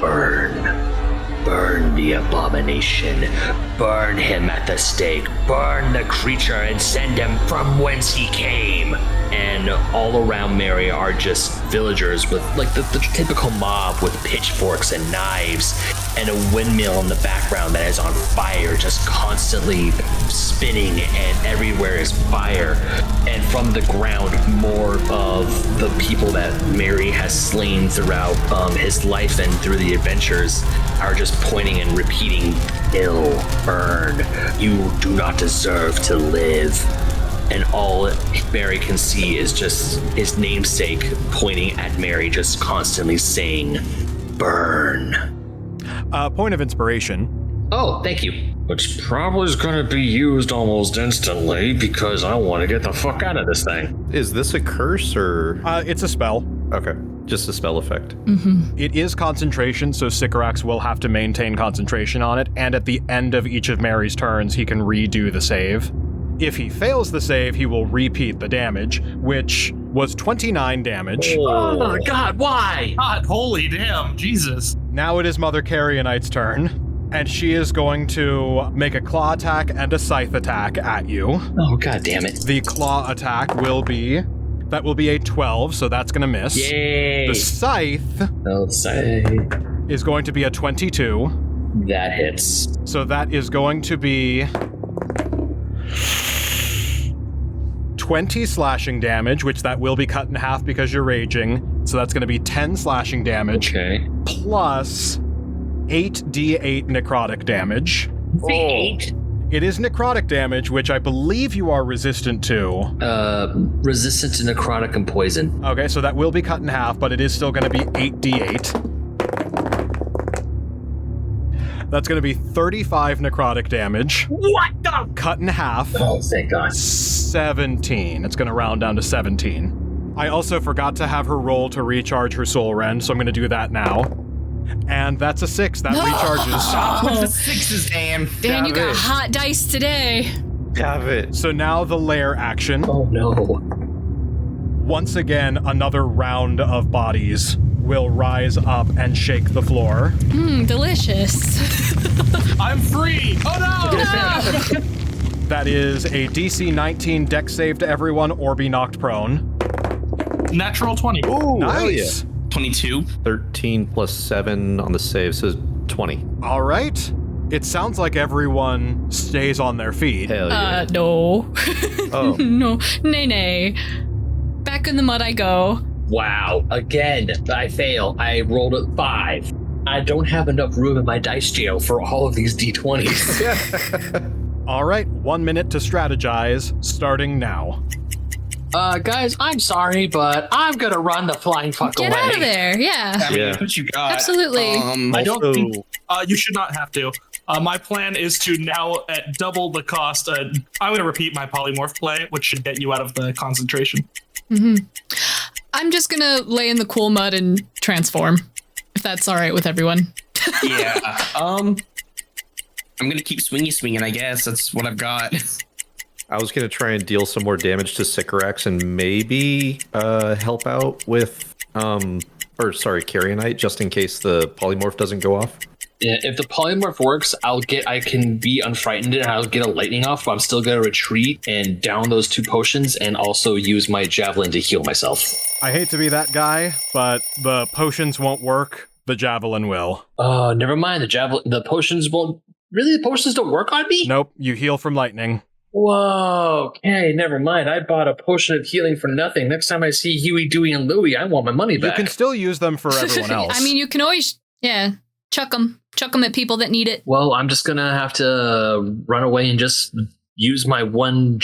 burn. Burn the abomination. Burn him at the stake. Burn the creature and send him from whence he came." And all around Mary are just villagers with the typical mob with pitchforks and knives, and a windmill in the background that is on fire, just constantly spinning, and everywhere is fire. And from the ground, more of the people that Mary has slain throughout his life and through the adventures are just pointing and repeating, "Kill, burn, you do not deserve to live." And all Mary can see is just his namesake pointing at Mary, just constantly saying, "Burn." Point of inspiration. Oh, thank you. Which probably is going to be used almost instantly because I want to get the fuck out of this thing. Is this a curse or? It's a spell. Okay, just a spell effect. It is concentration, so Sycorax will have to maintain concentration on it, and at the end of each of Mary's turns, he can redo the save. If he fails the save, he will repeat the damage, which was 29 damage. Oh my god, why? God, holy damn, Jesus. Now it is Mother Carrionite's turn, and she is going to make a claw attack and a scythe attack at you. Oh god damn it. The claw attack will be a 12, so that's going to miss. Yay. The scythe is going to be a 22. That hits. So that is going to be 20 slashing damage, which that will be cut in half because you're raging. So that's going to be 10 slashing damage. Okay. Plus 8d8 necrotic damage. 8? It is necrotic damage, which I believe you are resistant to. Resistant to necrotic and poison. Okay, so that will be cut in half, but it is still going to be 8d8. That's going to be 35 necrotic damage. What the? Cut in half. Oh, thank God. 17. It's going to round down to 17. I also forgot to have her roll to recharge her soul rend, so I'm going to do that now. And that's a 6. That recharges. The 6s, damn. Dan, you got hot dice today. Have it. So now the lair action. Oh no. Once again, another round of bodies will rise up and shake the floor. Delicious. I'm free. Oh no. That is a DC 19 dex save to everyone or be knocked prone. Natural 20. Ooh, Nice. hell yeah. 22. 13 plus 7 on the save, so 20. All right. It sounds like everyone stays on their feet. Hell yeah. No. Oh. No. Nay. Back in the mud I go. Wow. Again, I fail. I rolled a 5. I don't have enough room in my dice jail for all of these d20s. All right, 1 minute to strategize, starting now. Guys, I'm sorry, but I'm gonna run the flying fuck Get away. out of there. Yeah. I mean, Yeah. that's what you got. Absolutely. I don't Also- think you should not have to. My plan is to now at double the cost. I'm going to repeat my polymorph play, which should get you out of the concentration. I'm just gonna lay in the cool mud and transform, if that's all right with everyone. Yeah. I'm gonna keep swinging, I guess. That's what I've got. I was going to try and deal some more damage to Sycorax and maybe help out with, Carrionite, just in case the polymorph doesn't go off. Yeah, if the polymorph works, I can be unfrightened and I'll get a lightning off, but I'm still gonna retreat and down those 2 potions and also use my javelin to heal myself. I hate to be that guy, but the potions won't work. The javelin will. Oh, never mind. The potions won't. Really, the potions don't work on me? Nope, you heal from lightning. Whoa. Okay, never mind. I bought a potion of healing for nothing. Next time I see Huey, Dewey, and Louie, I want my money You back. can still use them for everyone else. I mean, you can always, chuck them at people that need it. Well, I'm just gonna have to run away and just use my one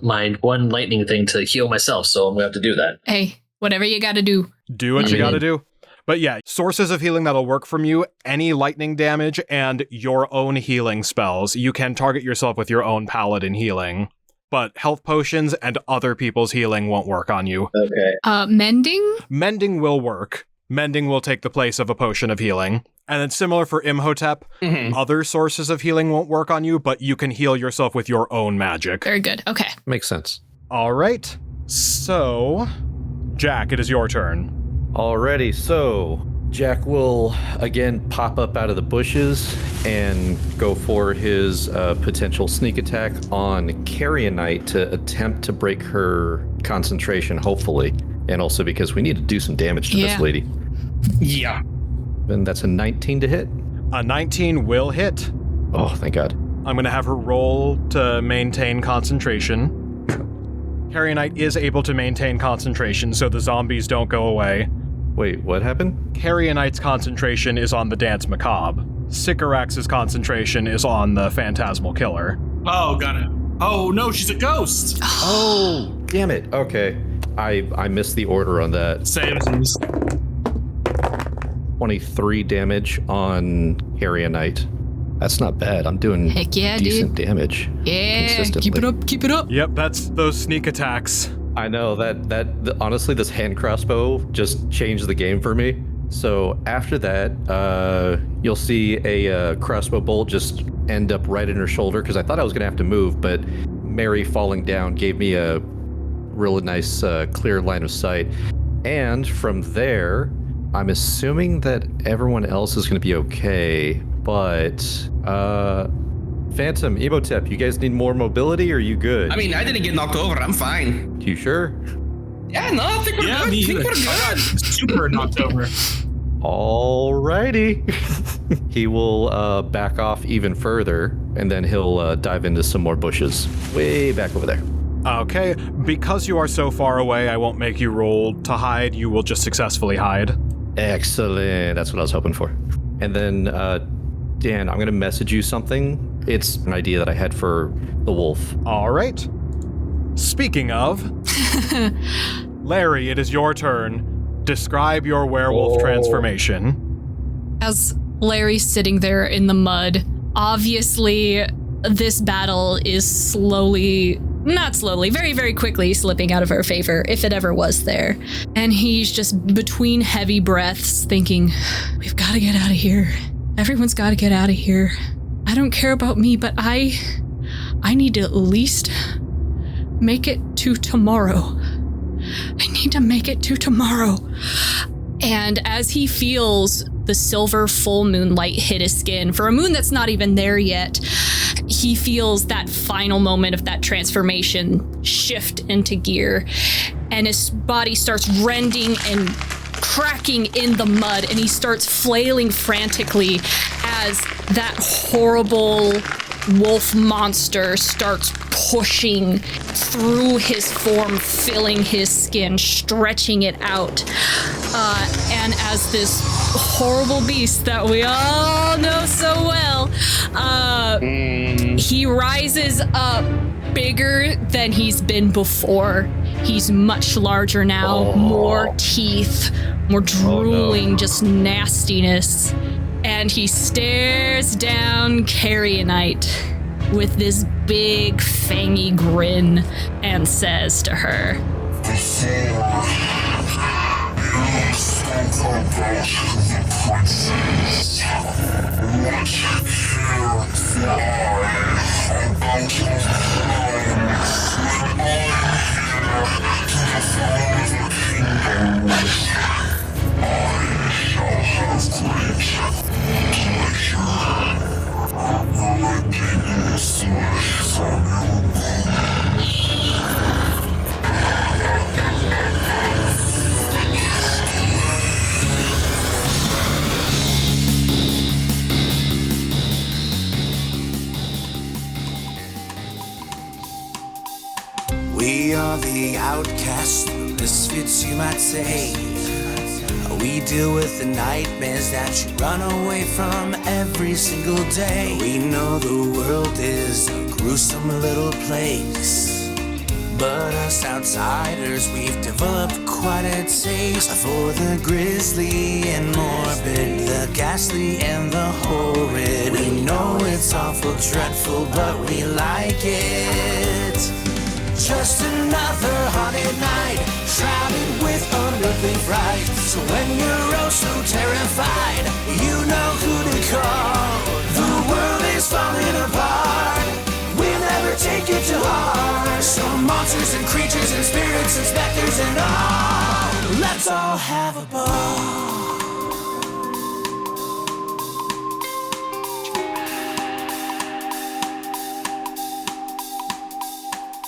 lightning thing to heal myself. So I'm gonna have to do that. Hey, whatever you gotta do. Do what you gotta do. But yeah, sources of healing that'll work from you, any lightning damage, and your own healing spells. You can target yourself with your own paladin healing, but health potions and other people's healing won't work on you. Okay. Mending? Mending will work. Mending will take the place of a potion of healing. And then similar for Imhotep, other sources of healing won't work on you, but you can heal yourself with your own magic. Very good. Okay. Makes sense. All right. So, Jack, it is your turn. Alrighty, so Jack will again pop up out of the bushes and go for his potential sneak attack on Carrionite to attempt to break her concentration, hopefully. And also because we need to do some damage to this lady. Yeah. And that's a 19 to hit. A 19 will hit. Oh, thank God. I'm going to have her roll to maintain concentration. Carrionite is able to maintain concentration, so the zombies don't go away. Wait, what happened? Carrionite's concentration is on the Dance Macabre. Sycorax's concentration is on the Phantasmal Killer. Oh, got it. Oh, no, she's a ghost. Oh, damn it. Okay. I missed the order on that. Saves. 23 damage on Carrionite. That's not bad. I'm doing Heck yeah, decent dude. damage. Yeah, consistently. keep it up. Yep, that's those sneak attacks. I know that honestly, this hand crossbow just changed the game for me. So after that, you'll see a crossbow bolt just end up right in her shoulder because I thought I was gonna have to move, but Mary falling down gave me a really nice clear line of sight. And from there, I'm assuming that everyone else is gonna be okay, but Phantom, Imhotep, you guys need more mobility or are you good? I mean, I didn't get knocked over. I'm fine. You sure? Yeah, no, I think we're Yeah, good. me I think either. we're good. I got super knocked over. Alrighty. He will back off even further, and then he'll dive into some more bushes. Way back over there. Okay, because you are so far away, I won't make you roll to hide. You will just successfully hide. Excellent. That's what I was hoping for. And then, Dan, I'm going to message you something. It's an idea that I had for the wolf. All right. Speaking of, Larry, it is your turn. Describe your werewolf transformation. As Larry's sitting there in the mud, obviously this battle is very, very quickly slipping out of her favor, if it ever was there. And he's just between heavy breaths thinking, we've got to get out of here. Everyone's got to get out of here. I don't care about me, but I need to at least make it to tomorrow. I need to make it to tomorrow. And as he feels the silver full moonlight hit his skin, for a moon that's not even there yet, he feels that final moment of that transformation shift into gear, and his body starts rending and cracking in the mud, and he starts flailing frantically as that horrible wolf monster starts pushing through his form, filling his skin, stretching it out. And as this horrible beast that we all know so well, he rises up bigger than he's been before. He's much larger now, more teeth, more drooling, just nastiness. And he stares down Carrionite with this big fangy grin and says to her, Before you spoke about the princess, what cared for I about her throne when I'm here to defend the kingdom? I shall have great pleasure of ripping this flesh from your bones. We are the outcasts, the misfits you might say. We deal with the nightmares that you run away from every single day. We know the world is a gruesome little place, but us outsiders, we've developed quite a taste for the grisly and morbid, the ghastly and the horrid. We know it's awful dreadful, but we like it. Just another haunted night, shrouded with unearthly fright. So when you're oh so terrified, you know who to call. The world is falling apart, we'll never take it to heart. Some monsters and creatures and spirits and specters and all, let's all have a ball.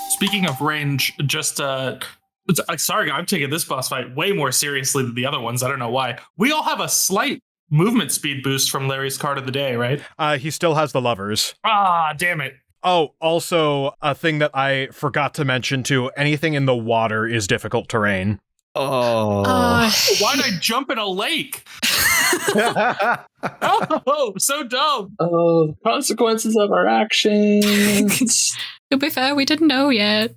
Speaking of range, just sorry, I'm taking this boss fight way more seriously than the other ones. I don't know why. We all have a slight movement speed boost from Larry's card of the day, right? He still has the lovers. Ah, damn it. Oh, also, a thing that I forgot to mention too, anything in the water is difficult terrain. Oh. Why'd I jump in a lake? Oh, so dumb. Oh, the consequences of our actions. To be fair, we didn't know yet.